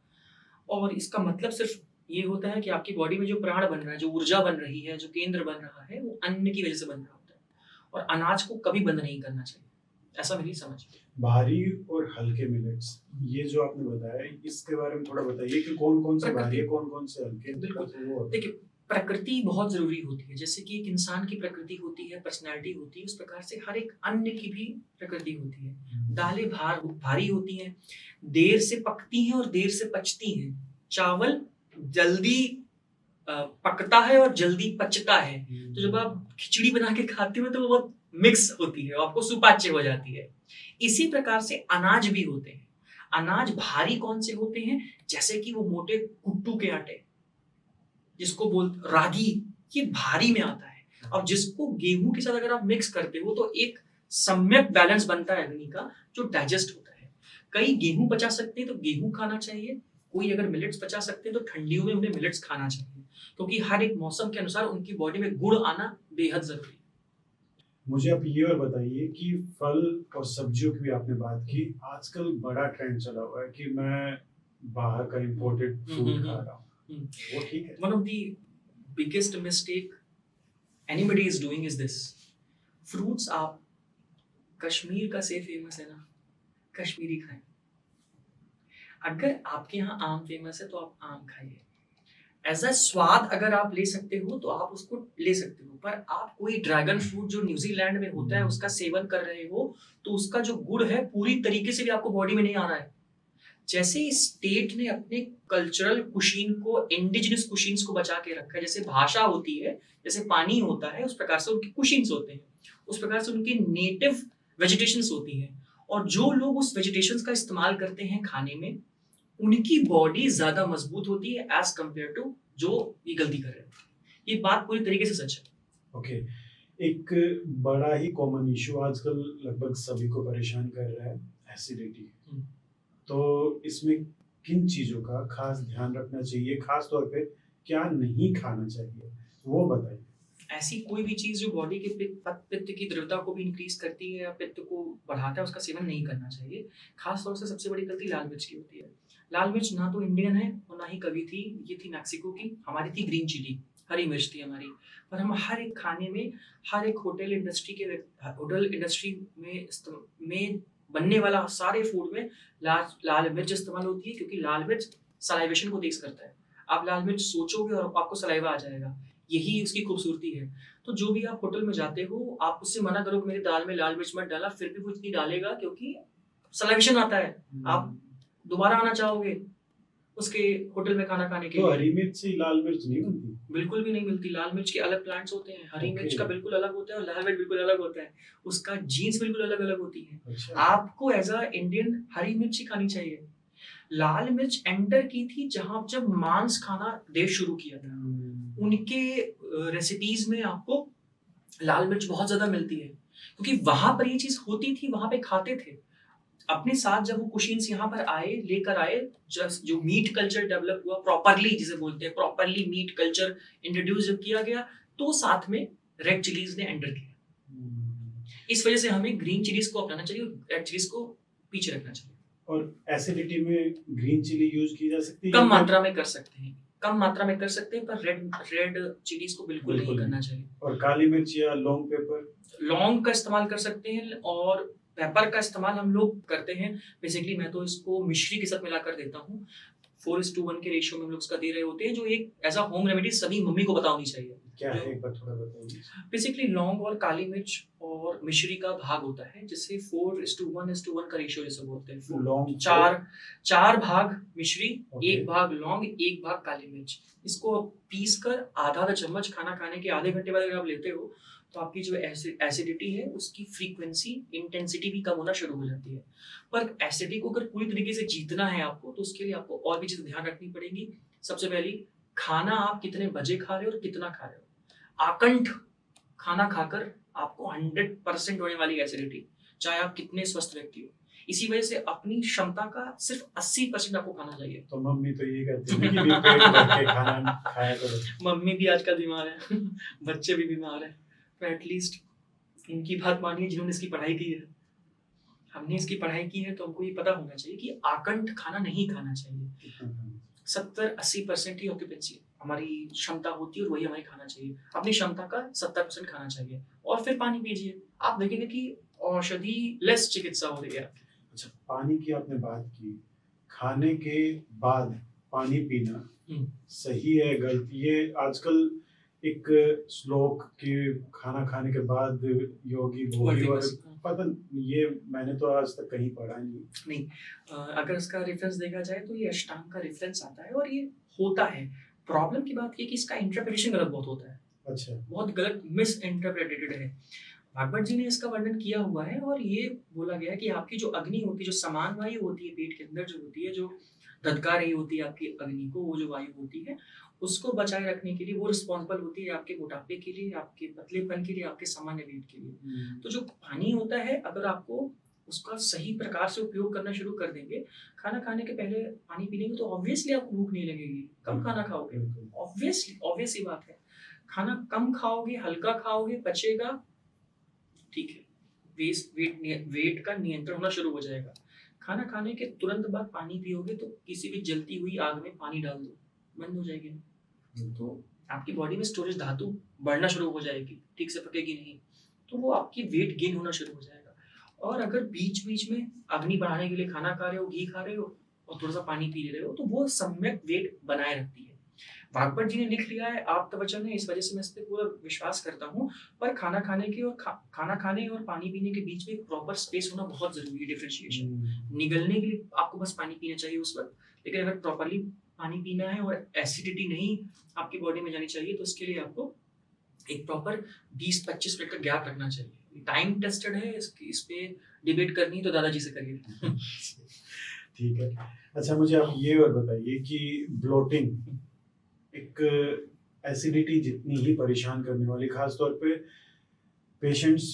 और इसका मतलब सिर्फ ये होता है कि आपकी बॉडी में जो प्राण बन रहा है, जो ऊर्जा बन रही है, जो केंद्र बन रहा है, वो अन्न की वजह से बन रहा होता है। और अनाज को कभी बंद नहीं करना चाहिए, ऐसा मेरी समझ है। भारी और हल्के मिलेट्स, ये जो आपने बताया इसके बारे में थोड़ा बताइए कि कौन कौन से भारी है, कौन कौन से हल्के। देखिए, प्रकृति बहुत जरूरी होती है। जैसे कि एक इंसान की प्रकृति होती है, पर्सनैलिटी होती है, उस प्रकार से हर एक अन्न की भी प्रकृति होती है। दालें भारी होती हैं, देर से पकती हैं और देर से पचती हैं। चावल जल्दी पकता है और जल्दी पचता है। तो जब आप खिचड़ी बना के खाते हो तो वो बहुत मिक्स होती है, आपको सुपाच्य हो जाती है। इसी प्रकार से अनाज भी होते हैं। अनाज भारी कौन से होते हैं, जैसे कि वो मोटे कुट्टू के आटे, जिसको बोल रागी, ये भारी में आता है। और जिसको गेहूं के साथ अगर आप मिक्स करते हो तो एक सम्यक बैलेंस बनता है अग्नि का, जो डाइजेस्ट होता है। कई गेहूं पचा सकते हैं तो गेहूं खाना चाहिए, कोई अगर मिलेट्स पचा सकते हैं तो ठंडियों में उन्हें मिलेट्स खाना चाहिए, क्योंकि हर एक मौसम के अनुसार उनकी बॉडी में गुण आना बेहद जरूरी है। मुझे आप ये और बताइए कि फल और सब्जियों की भी आपने बात की, आजकल बड़ा ट्रेंड चला हुआ है कि मैं बाहर का इंपोर्टेड फूड खा रहा हूँ, वो ठीक है? One of the biggest mistake anybody is doing is this. Fruits आप कश्मीर का सेब फेमस है ना, कश्मीरी खाएं। अगर आपके यहाँ आम फेमस है तो आप आम खाइए। एज अ स्वाद अगर आप ले सकते हो तो आप उसको ले सकते हो, पर आप कोई ड्रैगन फ्रूट जो न्यूजीलैंड में होता है उसका सेवन कर रहे हो तो उसका जो गुण है पूरी तरीके से भी आपको बॉडी में नहीं आ रहा है। जैसे स्टेट ने अपने कल्चरल कुशीन को, इंडिजिनस कुशीन्स को बचा के रखा है, जैसे भाषा होती है, जैसे पानी होता है, उस प्रकार से उनके कुशीन्स होते हैं, उस प्रकार से उनकी नेटिव वेजिटेशंस होती हैं। और जो लोग उस वेजिटेशंस का इस्तेमाल करते हैं खाने में, उनकी बॉडी ज्यादा मजबूत होती है एज कंपेयर टू जो ये गलती कर रहे हैं। ये बात पूरी तरीके से सच है। ओके, एक बड़ा ही कॉमन इशू आजकल लगभग सभी को परेशान कर रहा है, एसिडिटी। तो इसमें किन चीजों का खास ध्यान रखना चाहिए, खास तौर पे क्या नहीं खाना चाहिए, वो बताइए। ऐसी कोई भी चीज जो बॉडी के पित्त की द्रव्यता को भी इंक्रीज करती है या पित्त को बढ़ाता है, उसका सेवन नहीं करना चाहिए। खास तौर से सबसे बड़ी गलती लाल मिर्च की होती है। लाल मिर्च ना तो इंडियन है और ना ही कभी थी, ये थी मैक्सिको की, हमारी थी ग्रीन चिली, हरी मिर्च थी हमारी। पर हम हर एक खाने में, हर एक होटल इंडस्ट्री में बनने वाला सारे फूड में लाल मिर्च इस्तेमाल होती है, क्योंकि लाल मिर्च सलाइवेशन को तेज करता है। आप लाल मिर्च सोचोगे और आपको सलाइवा आ जाएगा, यही उसकी खूबसूरती है। तो जो भी आप होटल में जाते हो, आप उससे मना करो कि मेरी दाल में लाल मिर्च मत डाला, फिर भी वो इतनी डालेगा क्योंकि सलाइवेशन आता है। आप दोबारा आना चाहोगे उसके होटल में खाना खाने के तो लिए। हरी मिर्च से लाल मिर्च नहीं बनती? बिल्कुल भी नहीं मिलती। लाल मिर्च के अलग प्लांट्स होते हैं, हरी मिर्च का बिल्कुल अलग होता है और लाल मिर्च बिल्कुल अलग होता है, उसका जीन्स बिल्कुल अलग अलग होती है। अच्छा। आपको एज अ इंडियन हरी मिर्च ही खानी चाहिए। लाल मिर्च एंटर की थी जब मांस खाना देश शुरू किया था, उनके रेसिपीज में आपको लाल मिर्च बहुत ज्यादा मिलती है, क्योंकि वहां पर ये चीज होती थी, वहां पे खाते थे। अपने साथ जब वो कुशीन्स यहाँ पर लेकर आए, जो मीट कल्चर डेवलप हुआ प्रॉपरली, जिसे बोलते हैं प्रॉपरली मीट कल्चर इंट्रोड्यूस जब किया गया, तो साथ में रेड चिलीज ने एंटर किया। इस वजह से हमें ग्रीन चिलीज को अपनाना चाहिए, रेड चिलीज को पीछे रखना चाहिए। और एसिडिटी में ग्रीन चिली यूज की जा सकती है? कम मात्रा में कर सकते हैं, पर रेड चिलीज को बिल्कुल नहीं करना चाहिए। और काली मिर्च या लौंग पेपर? लौंग का इस्तेमाल कर सकते हैं और पेपर का इस्तेमाल हम लोग करते हैं। बेसिकली मैं तो इसको मिश्री के साथ मिलाकर देता हूँ, 4:1 के रेशियो में हम लोग इसका दे रहे होते हैं, जो एक एज अ होम रेमेडी सभी मम्मी को पता होनी चाहिए। क्या है, एक बार थोड़ा बताइए। बेसिकली लौंग और काली मिर्च और मिश्री का भाग होता है, जिससे 4:1 का रेशियो जैसे बोलते हैं। लौंग चार भाग मिश्री, एक भाग लौंग, एक भाग काली मिर्च। इसको पीस कर आधा चम्मच खाना खाने के आधे घंटे बाद अगर आप लेते हो तो आपकी जो एसिडिटी है उसकी फ्रीक्वेंसी, इंटेंसिटी भी कम होना शुरू हो जाती है। पर एसिडिटी को अगर पूरी तरीके से जीतना है आपको, तो उसके लिए आपको और भी चीजें ध्यान रखनी पड़ेगी। सबसे पहली, खाना आप कितने बजे खा रहे हो और कितना खा रहे हो। आकंठ खाना खाकर आपको 100% होने वाली एसिडिटी, चाहे आप कितने स्वस्थ व्यक्ति हो। इसी वजह से अपनी क्षमता का सिर्फ 80% आपको खाना चाहिए। तो मम्मी तो ये कहती है कि पेट भर के खाना खाया करो। मम्मी भी आजकल बीमार है बच्चे भी बीमार है, तो एटलीस्ट इनकी बात मानिए जिन्होंने इसकी पढ़ाई की है। हमने इसकी पढ़ाई की है तो हमको ये पता होना चाहिए कि आकंठ खाना नहीं खाना चाहिए। 70-80% ही ऑक्यूपेंसी हमारी क्षमता होती है और वही हमें खाना चाहिए। अपनी क्षमता का 70% खाना चाहिए और फिर पानी पीजिए। आप देखेंगे कि औषधि लेस चिकित्सा हो रही है। अच्छा, पानी की आपने बात की, खाने के बाद पानी पीना सही है गलती? ये आजकल एक श्लोक के खाना खाने के बाद योगी भोगी और पता, ये मैंने तो आज तक कहीं पढ़ा नहीं। अगर इसका रेफरेंस देखा जाए तो ये अष्टांग का रेफरेंस आता है और ये होता है। प्रॉब्लम की बात ये कि इसका इंटरप्रिटेशन गलत बहुत होता है। अच्छा। बहुत गलत मिस इंटरप्रेटेड है। भागवत जी ने इसका वर्णन किया हुआ है और ये बोला गया है कि आपकी जो अग्नि होती है, जो समान वायु होती है पेट के अंदर जो होती है, जो धधका रही होती है आपकी अग्नि को, वो जो वायु होती है उसको बचाए रखने के लिए वो रिस्पॉन्सिबल होती है आपके मोटापे के लिए, आपके पतलेपन के लिए, आपके सामान्य वेट के लिए। तो जो पानी होता है, अगर आपको उसका सही प्रकार से उपयोग करना शुरू कर देंगे, खाना खाने के पहले पानी पी लेंगे तो ऑब्वियसली आपको भूख नहीं लगेगी, कम खाना खाओगे, ऑब्वियसली ऑब्वियस ही बात है। खाना कम खाओगे, हल्का खाओगे, पचेगा, ठीक है, वेट का नियंत्रण होना शुरू हो जाएगा। खाना खाने के तुरंत बाद पानी पियोगे तो किसी भी जलती हुई आग में पानी डाल दो, बंद हो जाएगी ना, तो आपकी बॉडी में स्टोरेज धातु बढ़ना शुरू हो जाएगी, ठीक से पकेगी नहीं, तो वो आपकी वेट गेन होना शुरू हो जाएगा। और अगर बीच बीच में अग्नि बढ़ाने के लिए खाना खा रहे हो, घी खा रहे हो और थोड़ा सा पानी पी रहे हो, तो वो सम्यक वेट बनाए रखती है। भागवत जी ने लिख लिया है, आप्तवचन है, इस वजह से मैं इस पे पूरा विश्वास करता हूँ। पर खाना खाने के और खाना खाने और पानी पीने के बीच में एक प्रॉपर स्पेस होना बहुत जरूरी है, डिफरेंशिएशन। निगलने के लिए आपको बस पानी पीना चाहिए उस वक्त, लेकिन अगर प्रॉपरली पानी पीना है और एसिडिटी नहीं आपकी बॉडी में जानी चाहिए, तो उसके लिए आपको एक प्रॉपर 20-25 मिनट का गैप रखना चाहिए। टाइम टेस्टेड है, इस पे डिबेट करनी तो दादाजी से करिए। ठीक है। अच्छा, मुझे आप ये और बताइए कि ब्लोटिंग एक एसिडिटी जितनी ही परेशान करने वाली, खास तौर पे पेशेंट्स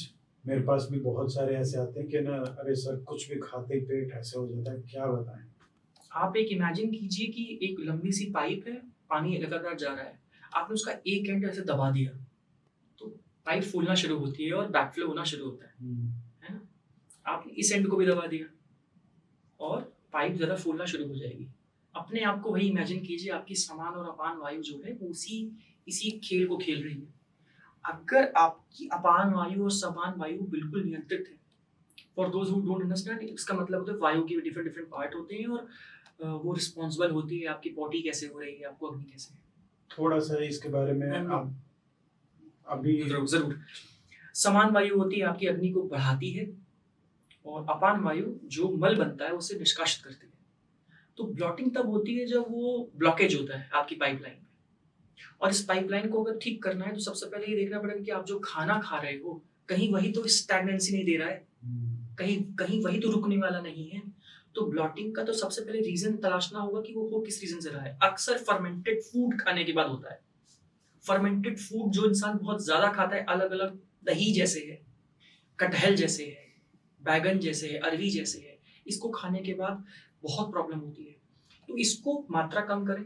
मेरे पास भी बहुत सारे ऐसे आते हैं कि ना, अरे सर कुछ भी खाते ही पेट ऐसे हो जाता है, क्या बताएं। आप एक इमेजिन कीजिए कि एक लंबी सी पाइप है, पानी लगातार जा रहा है, आपने उसका एक एंड ऐसे दबा दिया तो पाइप फूलना शुरू होती है और बैकफ्लो होना शुरू होता है ना। आपने इस एंड को भी दबा दिया और पाइप ज़्यादा फूलना शुरू हो जाएगी। अपने आप को वही इमेजिन कीजिए, आपकी समान और अपान वायु जो है वो इसी खेल को खेल रही है। अगर आपकी अपान वायु और समान वायु बिल्कुल नियंत्रित है, for those who don't understand, इसका मतलब होता है वायु के डिफरेंट डिफरेंट पार्ट होते हैं और वो रिस्पॉन्सिबल होती है आपकी बॉडी कैसे हो रही है, आपको अग्नि कैसे है। थोड़ा सा इसके बारे में आप अभी जरूर। समान वायु होती है आपकी अग्नि को बढ़ाती है और अपान वायु जो मल बनता है उसे निष्कासित करती है। तो ब्लॉटिंग तब होती है जब वो ब्लॉकेज होता है आपकी पाइपलाइन में, और इस पाइपलाइन को अगर ठीक करना है तो सबसे पहले ये देखना पड़ेगा कि आप जो खाना खा रहे हो कहीं वही तो स्टैग्नेंसी नहीं दे रहा है, कहीं वही तो रुकने वाला नहीं है। तो ब्लॉटिंग का तो सबसे पहले रीजन तलाशना होगा कि वो हो किस रीजन से रहा है। अक्सर फर्मेंटेड फूड खाने के बाद होता है। फर्मेंटेड फूड जो इंसान बहुत ज्यादा खाता है, अलग अलग दही जैसे है, कटहल जैसे है, बैगन जैसे है, अरवी जैसे है, इसको खाने के बाद बहुत प्रॉब्लम होती है। तो इसको मात्रा कम करें,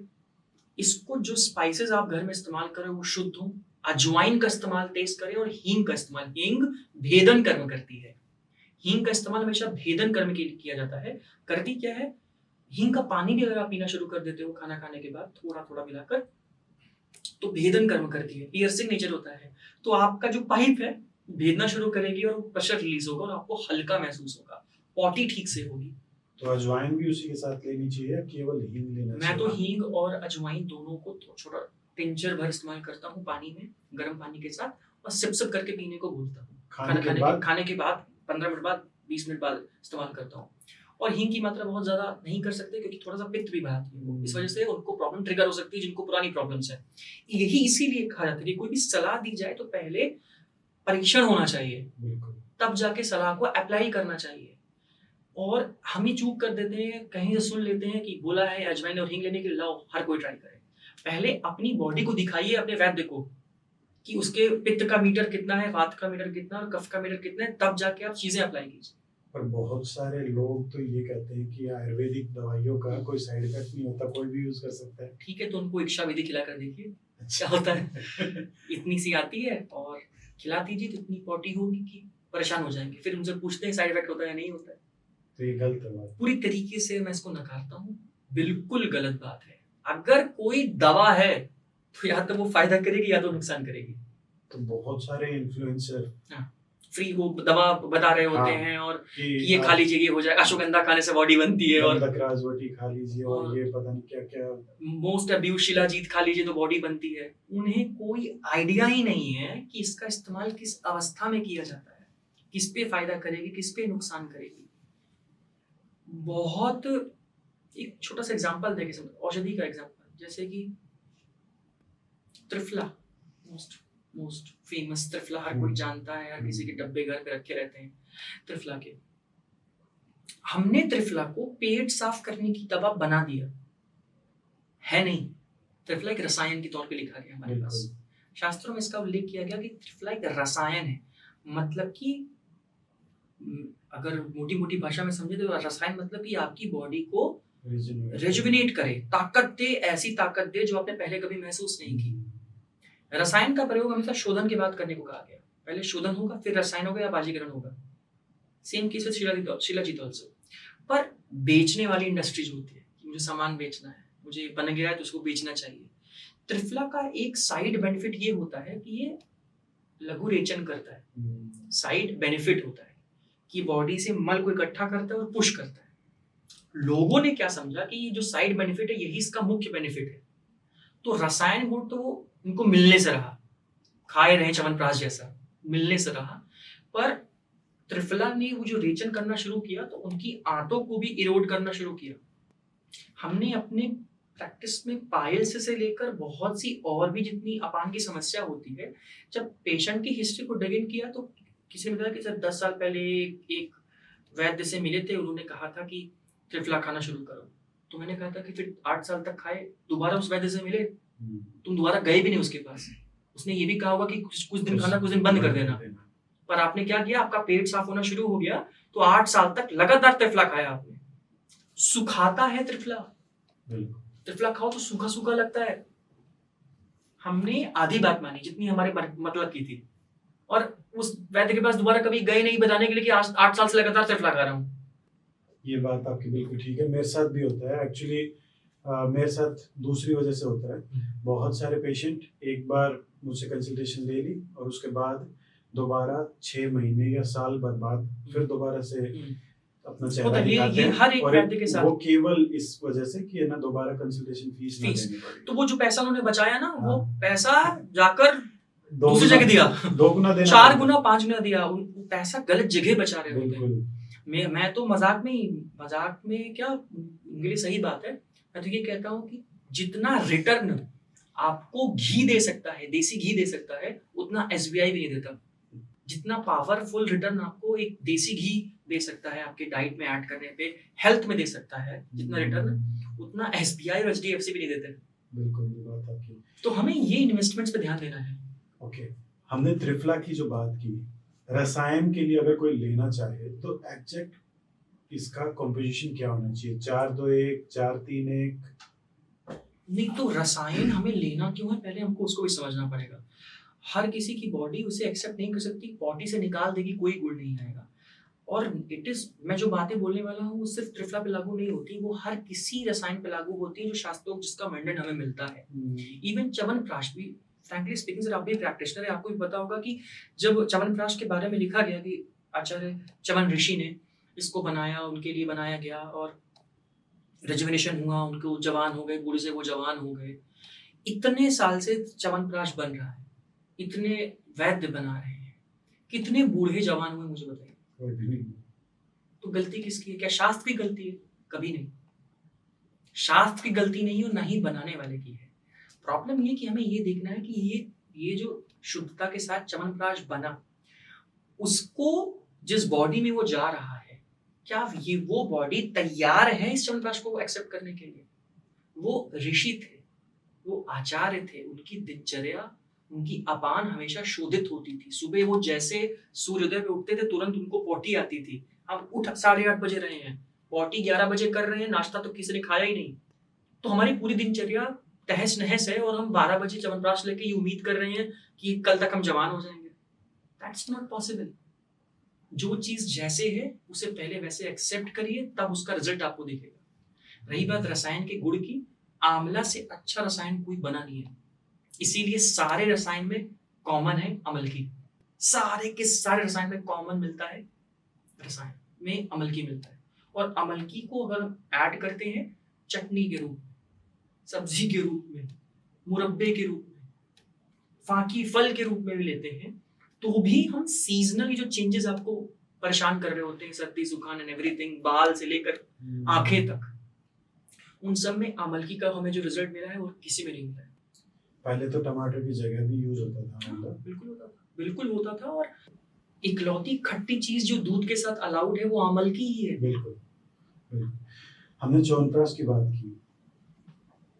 इसको जो स्पाइसेस आप घर में इस्तेमाल करें वो शुद्ध हो, अजवाइन का इस्तेमाल तेज करें और हींग का इस्तेमाल। हींग भेदन कर्म करती है, हींग का इस्तेमाल हमेशा भेदन कर्म के लिए किया जाता है। करती क्या है, हींग का पानी भी अगर आप पीना शुरू कर देते हो खाना खाने के बाद थोड़ा थोड़ा मिलाकर, तो भेदन कर्म करती है, पियर्सिंग नेचर होता है। तो आपका जो पाइप है भेदना शुरू करेगी और प्रेशर रिलीज होगा और आपको हल्का महसूस होगा, पॉटी ठीक से होगी। तो अजवाइन भी उसी के साथ लेनी चाहिए या केवल हींग लेना चाहिए? मैं तो हींग और अजवाइन दोनों को छोटा टिंचर भर इस्तेमाल करता हूँ पानी में, गर्म पानी के साथ, और सिप सिप करके पीने को बोलता हूँ। खाने के बाद 15 मिनट बाद, 20 मिनट बाद इस्तेमाल करता हूँ। और हींग की मात्रा बहुत ज्यादा नहीं कर सकते क्योंकि थोड़ा सा पित्त भी बढ़ाती है, इस वजह से उनको प्रॉब्लम ट्रिगर हो सकती है जिनको पुरानी प्रॉब्लम्स है। यही इसीलिए कहा जाता है कि कोई भी सलाह दी जाए तो पहले परीक्षण होना चाहिए, तब जाके सलाह को अप्लाई करना चाहिए। और हम ही चूक कर देते हैं, कहीं से सुन लेते हैं कि बोला है अजवाइन और हींग लेने के लिए, लाओ हर कोई ट्राई करे। पहले अपनी बॉडी को दिखाइए, अपने वैद्य को, कि उसके पित्त का मीटर कितना है, वात का मीटर कितना है और कफ का मीटर कितना है, तब जाके आप चीजें अप्लाई कीजिए। पर बहुत सारे लोग तो ये कहते हैं कि आयुर्वेदिक दवाइयों का कोई साइड इफेक्ट नहीं होता, कोई भी यूज कर सकता है। ठीक है, तो उनको इच्छा विधि खिला कर देखिए क्या होता है। इतनी सी आती है और खिला दीजिए तो इतनी पॉटी होगी कि परेशान हो जाएंगे, फिर उनसे पूछते हैं साइड इफेक्ट होता है या नहीं होता है। तो ये गलत है, पूरी तरीके से मैं इसको नकारता हूँ, बिल्कुल गलत बात है। अगर कोई दवा है तो या तो वो फायदा करेगी या तो नुकसान करेगी। तो बहुत सारे इन्फ्लुएंसर फ्री वो दवा बता रहे होते हैं और कि ये खा लीजिए ये हो जाएगा, अश्वगंधा खाने से बॉडी बनती है, और राजवटी खा लीजिए और ये पता नहीं क्या क्या, मोस्ट अब्यूज शिलाजीत खा लीजिए तो बॉडी बनती है। उन्हें कोई आइडिया ही नहीं है कि इसका इस्तेमाल किस अवस्था में किया जाता है, किस पे फायदा करेगी, किस पे नुकसान करेगी। बहुत एक छोटा सा एग्जांपल देके समझ, औषधि का एग्जांपल, जैसे कि triphala, most most famous triphala हर कोई जानता है, हर किसी के डब्बे घर पे रखे रहते हैं त्रिफला के। हमने त्रिफला को पेट साफ करने की दवा बना दिया है नहीं, त्रिफला एक रसायन के तौर पे लिखा गया हमारे पास। शास्त्रों में इसका उल्लेख किया गया कि त्रिफला एक रसायन है, मतलब कि अगर मोटी मोटी भाषा में समझे तो रसायन मतलब कि आपकी बॉडी को रेजुविनेट करे, ताकत दे, ऐसी ताकत दे जो आपने पहले कभी महसूस नहीं की। रसायन का प्रयोग हमेशा शोधन के बाद करने को कहा गया, पहले शोधन होगा फिर रसायन होगा या बाजीकरण होगा। Same case with shilajit also. पर बेचने वाली इंडस्ट्री जो होती है, मुझे सामान बेचना है, मुझे बन गया है तो उसको बेचना चाहिए। त्रिफला का एक साइड बेनिफिट ये होता है कि ये लघु रेचन करता है, साइड बेनिफिट होता है कि बॉडी से मल को इकट्ठा करता है और पुश करता है। लोगों ने क्या समझा कि ये जो साइड बेनिफिट है यही इसका मुख्य बेनिफिट है, तो रसायन गुण तो उनको मिलने से रहा, खाए रहे च्यवनप्राश जैसा मिलने से रहा, पर त्रिफला ने वो जो रेचन करना शुरू किया तो उनकी आंतों को भी इरोड करना शुरू किया। हमने अपने प्रैक्टिस में पाइल्स से लेकर बहुत सी और भी जितनी अपान की समस्या होती है, जब पेशेंट की हिस्ट्री को डिग इन किया तो किसी ने बताया कि सर 10 साल पहले एक वैद्य से मिले थे, उन्होंने कहा था कि त्रिफला खाना शुरू करो। तो मैंने कहा था कि फिर 8 साल तक खाए, दोबारा उस वैद्य से मिले, तुम दोबारा गए भी नहीं उसके पास, उसने ये भी कहा होगा कि कुछ दिन खाना कुछ दिन बंद कर देना, पर आपने क्या किया, आपका पेट साफ होना शुरू हो गया तो 8 साल तक लगातार त्रिफला खाया आपने। सुखाता है त्रिफला, त्रिफला खाओ तो सूखा सूखा लगता है। हमने आधी बात मानी जितनी हमारे मतलब की थी, और उस वैद्य के पास दोबारा कभी गए नहीं बताने के लिए कि 8 साल से लगातार त्रिफला खा रहा हूँ। ये बात आपकी बिल्कुल ठीक है, मेरे साथ भी होता है एक्चुअली। मेरे साथ दूसरी वजह से होता है। बहुत सारे पेशेंट एक बार मुझसे कंसल्टेशन ले ली और उसके बाद दोबारा 6 महीने या साल बाद फिर दोबारा से अपना चेहरा दिखाते हैं, हर एक वैद्य के साथ। वो केवल इस वजह से कि ना दोबारा कंसल्टेशन फीस ना देनी पड़े। तो वो जो पैसा उन्होंने बचाया ना, वो पैसा जाकर दूसरी दोगुना जगह दिया, 2 गुना देना, 4 गुना 5 गुना दिया, पैसा गलत जगह बचा रहे होते हैं। मैं तो मजाक में क्या, उनके लिए सही बात है, मैं तो ये कहता हूँ कि जितना रिटर्न आपको घी दे सकता है, देसी घी दे सकता है, उतना SBI भी नहीं देता। जितना पावरफुल रिटर्न आपको एक देसी घी दे सकता है आपके डाइट में ऐड करने पे, हेल्थ में दे सकता है, जितना रिटर्न उतना SBI और HDFC भी नहीं देते। बिल्कुल ये बात आपकी। तो हमें ये इन्वेस्टमेंट्स पे ध्यान देना है। ओके, हमने त्रिफला की जो बात की, रसायन के लिए अगर कोई लेना चाहे तो एग्जैक्ट इसका कॉम्पोजिशन क्या होना चाहिए? 4-2-1, 4-3-1? नहीं, तो रसायन हमें लेना क्यों है, पहले हमको उसको भी समझना पड़ेगा। हर किसी की बॉडी उसे एक्सेप्ट नहीं कर सकती, बॉडी से निकाल देगी, कोई गुण नहीं आएगा। और मैं जो बातें बोलने वाला हूँ वो सिर्फ त्रिफला पे लागू नहीं होती, वो हर किसी रसायन पे लागू होती है जो शास्त्रों जिसका वर्णन हमें मिलता है। इवन च्यवनप्राश भी, फ्रैंकली स्पीकिंग सर, आप भी प्रैक्टिशनर है, आपको भी पता होगा कि जब च्यवनप्राश के बारे में लिखा गया कि आचार्य च्यवन ऋषि ने इसको बनाया, उनके लिए बनाया गया और रेजुविनेशन हुआ, उनको जवान हो गए, बूढ़े से वो जवान हो गए। इतने साल से च्यवनप्राश बन रहा है, इतने वैद्य बना रहे हैं, कितने बूढ़े जवान हुए मुझे बताइए। तो गलती किसकी है? क्या शास्त्र की गलती है? कभी नहीं, शास्त्र की गलती नहीं और ना ही बनाने वाले की है। प्रॉब्लम ये कि हमें ये देखना है कि ये जो शुद्धता के साथ च्यवनप्राश बना, उसको जिस बॉडी में वो जा रहा है, क्या वो बॉडी तैयार है इस च्यवनप्राश को एक्सेप्ट करने के लिए? वो ऋषि थे, वो आचार्य थे, उनकी दिनचर्या, उनकी अपान हमेशा शोधित होती थी। सुबह वो जैसे सूर्योदय पे उठते थे तुरंत उनको पोटी आती थी। हम उठ 8:30 बजे रहे हैं, पोटी 11 बजे कर रहे हैं, नाश्ता तो किसी ने खाया ही नहीं। तो हमारी पूरी दिनचर्या तहस नहस है और हम 12 बजे च्यवनप्राश लेके ये उम्मीद कर रहे हैं कि कल तक हम जवान हो जाएंगे। That's not possible. जो चीज जैसे है उसे पहले वैसे एक्सेप्ट करिए, तब उसका रिजल्ट आपको दिखेगा। रही बात रसायन के गुण की, आंवला से अच्छा रसायन कोई बना नहीं है, इसीलिए सारे रसायन में कॉमन है अमलकी। सारे के सारे रसायन में कॉमन मिलता है, रसायन में अमलकी मिलता है। और अमलकी को अगर हम ऐड करते हैं चटनी के रूप में, सब्जी के रूप में, मुरब्बे के रूप में, फाकी फल के रूप में भी लेते हैं, तो भी हम सीजनल जो चेंजेस आपको परेशान कर रहे होते हैं, सर्दी जुकाम एंड एवरीथिंग, बाल से लेकर आंखें तक, उन सब में अमलकी का हमें जो रिजल्ट मिला है वो किसी में नहीं मिला है। पहले तो टमाटर की जगह भी यूज होता था, मतलब बिल्कुल होता था। और इकलौती खट्टी चीज जो दूध के साथ अलाउड है वो आमल की ही है। बिल्कुल बिल्कुल। हमने च्यवनप्राश की बात की,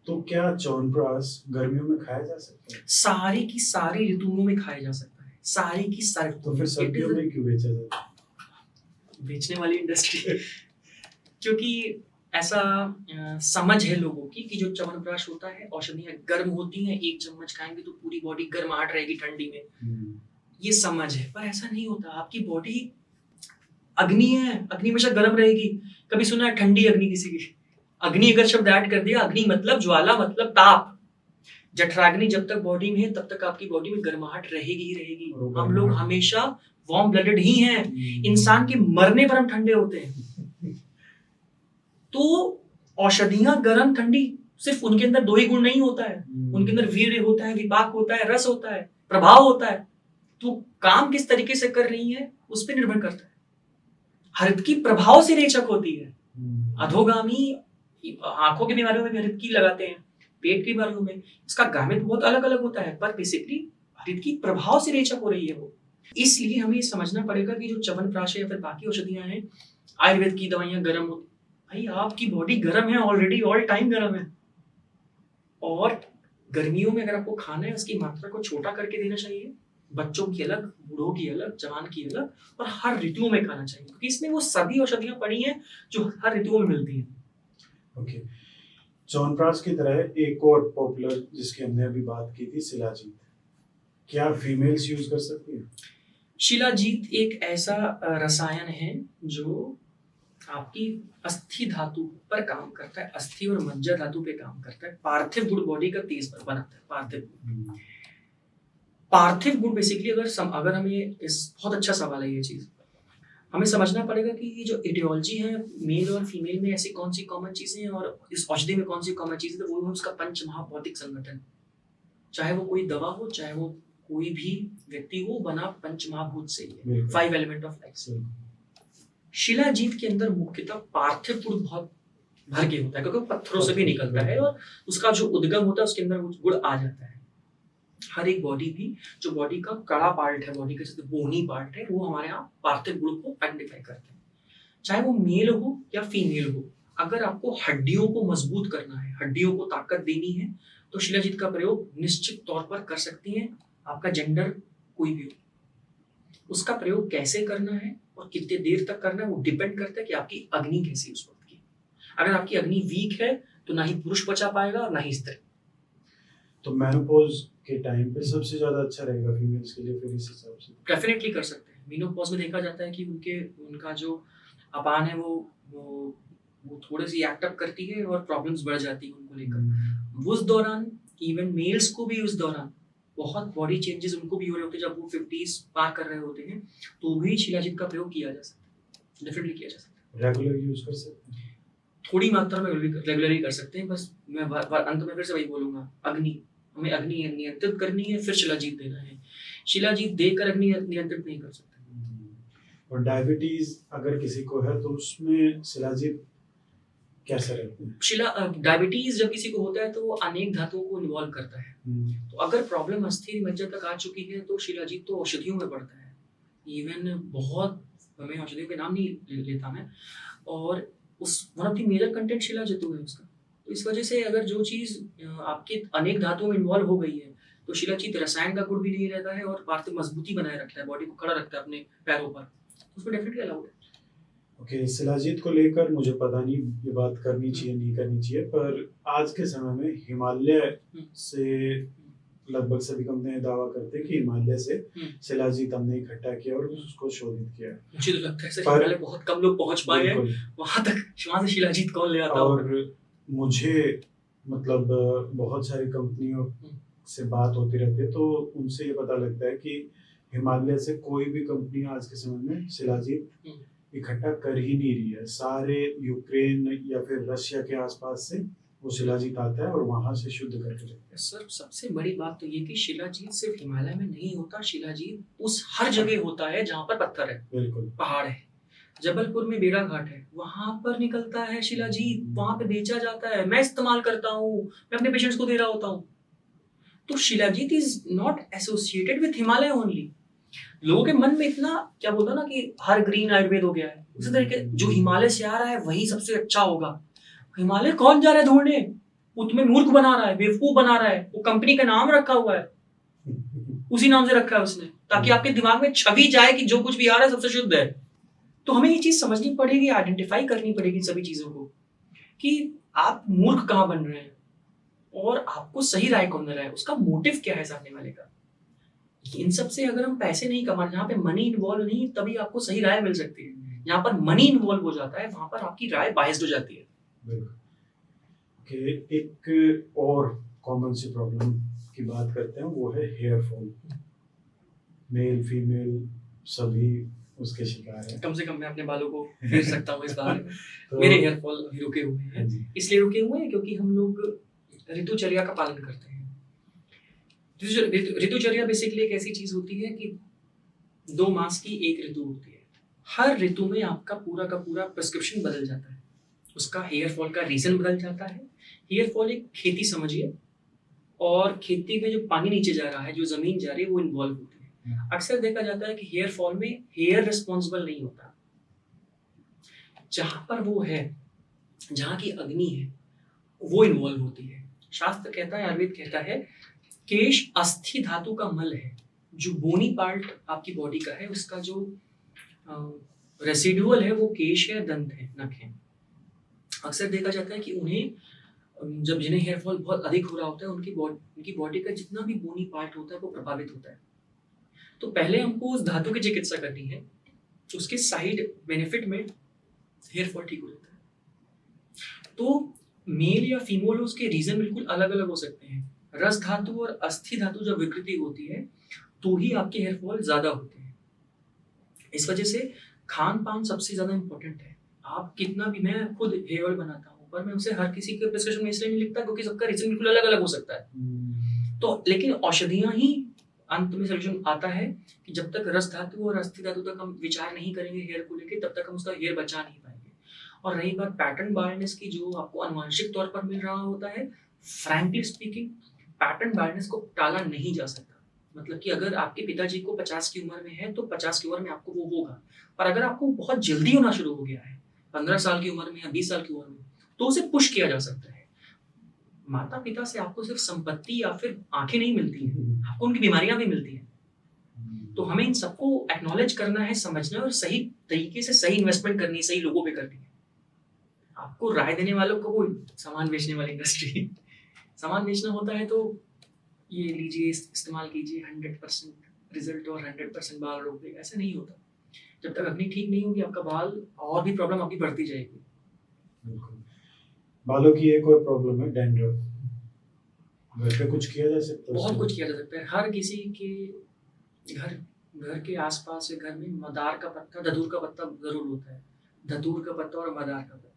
तो क्या च्यवनप्राश गर्मियों में खाया जा सकता है? सारी की सारी ऋतुओं में खाया जा सकता है, सारी की सारी। तो फिर सर्दियों में क्यों बेचा जाता है? बेचने वाली इंडस्ट्री क्योंकि ऐसा समझ है लोगों की कि जो च्यवनप्राश होता है, औषधियाँ गर्म होती हैं, 1 चम्मच खाएंगे तो पूरी बॉडी गर्माहट रहेगी ठंडी में। ये समझ है, पर ऐसा नहीं होता। आपकी बॉडी अग्नि है, अग्नि हमेशा गर्म रहेगी। कभी सुना है ठंडी अग्नि किसी की? अग्नि अगर शब्द ऐड कर दिया, अग्नि मतलब ज्वाला, मतलब ताप। जठराग्नि जब तक बॉडी में है तब तक आपकी बॉडी में गर्माहट रहेगी ही रहेगी। हम लोग हमेशा वार्म ब्लडेड ही हैं। इंसान के मरने पर हम ठंडे होते हैं। तो औषधियां गर्म ठंडी सिर्फ उनके अंदर 2 ही गुण नहीं होता है, उनके अंदर वीर्य होता है, विपाक होता है, रस होता है, प्रभाव होता है। तो काम किस तरीके से कर रही है उस पर निर्भर करता है। हरित की प्रभाव से रेचक होती है। अधोगामी आंखों की बीमारियों में भी हरित की लगाते हैं, पेट की बीमारियों में। इसका गामित बहुत अलग अलग होता है, पर बेसिकली हरित की प्रभाव से रेचक हो रही है वो। इसलिए हमें समझना पड़ेगा कि जो च्यवनप्राश है या फिर बाकी औषधियां हैं, आयुर्वेद की दवाइयां गर्म होती, भाई आपकी बॉडी गर्म है ऑलरेडी, ऑल टाइम गर्म है। और गर्मियों में अगर आपको खाना है उसकी मात्रा को छोटा करके देना चाहिए। बच्चों की अलग, बूढ़ों की अलग, जवान की अलग, और हर ऋतुओं में खाना चाहिए, क्योंकि इसमें वो सभी औषधियां पड़ी हैं जो हर ऋतुओं में मिलती हैं। ओके। च्यवनप्राश की तरह एक और पॉपुलर जिसकी हमने अभी बात की थी, शिलाजीत, क्या फीमेल्स यूज कर सकती हैं? शिलाजीत एक ऐसा रसायन है जो आपकी अस्थि धातु पर काम करता है, अस्थि और मज्जा धातु पे काम करता है। पार्थिव गुण बॉडी का तेज बनाता है। पार्थिव गुण बेसिकली अगर हमें बहुत अच्छा सवाल है ये चीज, हमें समझना पड़ेगा कि ये जो आइडियोलॉजी है मेल और फीमेल में ऐसी कौन सी कॉमन चीजें हैं और इस औषधि में कौन सी कॉमन चीजें, तो वो है उसका पंच महाभौतिक संगठन। चाहे वो कोई दवा हो, चाहे वो कोई भी व्यक्ति हो, बना पंच महाभूत से ही है, 5 एलिमेंट ऑफ लाइफ से। शिलाजीत के अंदर मुख्यतः पार्थिव गुण बहुत भर के होता है, क्योंकि पत्थरों से भी निकलता है और उसका जो उद्गम होता है उसके अंदर गुण आ जाता है। हर एक बॉडी भी जो बॉडी का कड़ा पार्ट है, बॉडी का जैसे बोनी पार्ट है, वो हमारे यहाँ पार्थिव गुण को आइडेंटिफाई करते हैं। चाहे वो मेल हो या फीमेल हो, अगर आपको हड्डियों को मजबूत करना है, हड्डियों को ताकत देनी है, तो शिलाजीत का प्रयोग निश्चित तौर पर कर सकती हैं। आपका जेंडर कोई भी हो, उसका प्रयोग कैसे करना है और कितने देर तक करना है वो डिपेंड करता है कि आपकी अग्नि कैसी उस वक्त की। अगर आपकी अग्नि वीक है तो ना ही पुरुष बचा पाएगा और ना ही स्त्री। तो मेनोपॉज के टाइम पे सबसे ज्यादा अच्छा रहेगा फीमेल्स के लिए, फिर इस हिसाब से डेफिनेटली कर सकते हैं। मेनोपॉज में देखा जाता है कि उनका जो अपान है वो थोड़ी सी एक्ट अप करती है और प्रॉब्लम्स बढ़ जाती है उनको लेकर। उस दौरान इवन मेल्स को भी उस दौरान बहुत बॉडी चेंजेस उनको भी हो रहे होते हैं। जब वो 50s पार कर रहे होते हैं तो भी शिलाजीत का प्रयोग किया जा सकता है, डेफिनेटली किया जा सकता है। रेगुलर यूज कर सकते हैं, थोड़ी मात्रा में रेगुलरली कर सकते हैं। बस मैं अंत में फिर से वही बोलूंगा, हमें अग्नि नियंत्रित करनी है, फिर शिलाजीत देना है। शिलाजीत देकर अग्नि नियंत्रित नहीं कर सकते। और डायबिटीज अगर किसी को है तो उसमें शिलाजीत कैसे रहते हैं? डायबिटीज जब किसी को होता है तो वो अनेक धातुओं को इन्वॉल्व करता है। तो अगर प्रॉब्लम अस्थि मज्जा तक आ चुकी है तो शिलाजीत तो औषधियों में पड़ता है। इवन बहुत, मैं औषधियों के नाम नहीं लेता मैं, और उस one of the major content shilajit है उसका। तो इस वजह से अगर जो चीज आपके अनेक धातुओं में इन्वॉल्व हो गई है तो शिलाजीत रसायन का गुण भी नहीं रहता है और पार्थिव मजबूती बनाए रखता है, बॉडी को खड़ा रखता है अपने पैरों पर, उसमें डेफिनेटली अलाउड है। ओके, शिलाजीत को लेकर मुझे पता नहीं ये बात करनी चाहिए नहीं करनी चाहिए, पर आज के समय में हिमालय से लगभग सभी कंपनियां दावा करते हैं कि हिमालय से शिलाजीत हमने इकट्ठा किया और उसको शोधित किया। मुझे तो लगता है सर हिमालय बहुत कम लोग पहुंच पाए हैं वहां तक, वहां से शिलाजीत कौन ले आता होगा। और मुझे मतलब बहुत सारी कंपनियों से बात होती रहती है तो उनसे ये पता लगता है कि हिमालय से कोई भी कंपनी आज के समय में शिलाजीत इकट्ठा कर ही नहीं रही है। सारे यूक्रेन या फिर रशिया के आसपास से वो शिलाजीत आता है और वहां से शुद्ध करके लेते हैं। सर सबसे बड़ी बात तो ये कि शिलाजीत सिर्फ हिमालय में नहीं होता, शिलाजीत उस हर जगह होता है जहाँ पर पत्थर है, बिल्कुल, पहाड़ है। जबलपुर में बेड़ा घाट है, वहां पर निकलता है शिलाजीत, वहां पे बेचा जाता है, मैं इस्तेमाल करता हूँ, मैं अपने पेशेंट्स को दे रहा होता हूँ। तो shilajit is not associated with Himalaya only. लोगों के मन में इतना क्या बोलता है ना कि हर ग्रीन आयुर्वेद हो गया है, उसी तरीके जो हिमालय से आ रहा है वही सबसे अच्छा होगा। हिमालय कौन जा रहा है ढूंढने? वो तुम्हें मूर्ख बना रहा है, बेवकूफ बना रहा है। वो कंपनी का नाम रखा हुआ है, उसी नाम से रखा है उसने, ताकि आपके दिमाग में छवि जाए कि जो कुछ भी आ रहा है सबसे शुद्ध है। तो हमें ये चीज समझनी पड़ेगी, आइडेंटिफाई करनी पड़ेगी सभी चीजों को कि आप मूर्ख कहाँ बन रहे हैं और आपको सही राय कौन दे रहा है, उसका मोटिव क्या है सामने वाले का। इन सब से अगर हम पैसे नहीं कमा, जहाँ पे मनी इन्वॉल्व नहीं, तभी आपको सही राय मिल सकती है। जहाँ पर मनी इन्वॉल्व हो जाता है वहां पर आपकी राय बायस्ड हो जाती है। ओके, एक और कॉमन सी प्रॉब्लम की बात करते हैं, वो है हेयर फॉल। मेल फीमेल सभी उसके शिकार हैं। कम से कम मैं अपने बालों को फेर सकता हूँ इस बारे में। तो मेरे हेयर फॉल अभी रुके हुए हैं, जी, इसलिए रुके हुए हैं क्योंकि हम लोग ऋतुचर्या का पालन करते हैं। ऋतुचर्या बेसिकली एक ऐसी चीज होती है कि 2 मास की एक ऋतु होती है। हर ऋतु में आपका पूरा का पूरा प्रिस्क्रिप्शन बदल जाता है, उसका हेयर फॉल का रीजन बदल जाता है। हेयर फॉल एक खेती समझिए, और खेती में जो पानी नीचे जा रहा है, जो जमीन जा रही है, वो इन्वॉल्व होती है। अक्सर देखा जाता है कि हेयर फॉल में हेयर रिस्पॉन्सिबल नहीं होता। जहां पर वो है, जहां की अग्नि है, वो इन्वॉल्व होती है। शास्त्र कहता है, आयुर्वेद कहता है, केश अस्थि धातु का मल है। जो बोनी पार्ट आपकी बॉडी का है, उसका जो रेसिडुअल है वो केश है, दंत है, नख है। अक्सर देखा जाता है कि जब जिन्हें हेयर फॉल बहुत अधिक हो रहा होता है, उनकी बॉडी का जितना भी बोनी पार्ट होता है वो प्रभावित होता है। तो पहले हमको उस धातु की चिकित्सा करनी है, उसके साइड बेनिफिट में हेयर फॉल ठीक हो जाता है। तो मेल या फीमेल उसके रीजन बिल्कुल अलग अलग हो सकते हैं। रस धातु और अस्थि धातु जब विकृति होती है तो ही आपके हेयर फॉल ज्यादा होते हैं। इस वजह से खान पान सबसे ज्यादा इंपॉर्टेंट है। आप कितना भी, मैं खुद हेयर ऑयल बनाता हूँ, पर मैं उसे हर किसी के प्रिस्क्रिप्शन में इसलिए नहीं लिखता क्योंकि सबका रीजन बिल्कुल अलग अलग हो सकता है। तो लेकिन औषधियां ही अंत में सोल्यूशन आता है कि जब तक रस धातु और अस्थि धातु तक हम विचार नहीं करेंगे हेयर को लेकर, तब तक हम उसका हेयर बचा नहीं पाएंगे। और रही बात पैटर्न बाल्डनेस की, जो आपको अनुवांशिक तौर पर मिल रहा होता है, फ्रैंकली स्पीकिंग पैटर्न बाल्डनेस को टाला नहीं जा सकता। मतलब कि अगर आपके पिताजी को 50 की उम्र में है तो 50 की उम्र में आपको वो होगा, पर अगर आपको बहुत जल्दी होना शुरू हो गया है 15 साल की उम्र में या 20 साल की उम्र में, तो उसे पुश किया जा सकता है। माता पिता से आपको सिर्फ संपत्ति या फिर आंखें नहीं मिलती हैं, आपको उनकी बीमारियां भी मिलती हैं। तो हमें इन सबको एक्नॉलेज करना है, समझना है, और सही तरीके से सही इन्वेस्टमेंट करनी है, सही लोगों पे करनी है। आपको राय देने वालों को वो सामान बेचने वाली इंडस्ट्री सामान बेचना होता है तो ये लीजिए, इस्तेमाल कीजिए, 100% रिजल्ट और 100% बाल रोक देगा, ऐसा नहीं होता। जब तक अग्नि ठीक नहीं होगी, आपका बाल और भी प्रॉब्लम आपकी बढ़ती जाएगी। बिल्कुल। बालों की एक और प्रॉब्लम है डैंड्रफ। घर पे कुछ किया जा सकता है? बहुत कुछ किया जा सकता है। हर किसी के घर के आसपास या घर में मदार का पत्ता, धतूर का पत्ता जरूर होता है। धतूर का पत्ता और मदार का पत्ता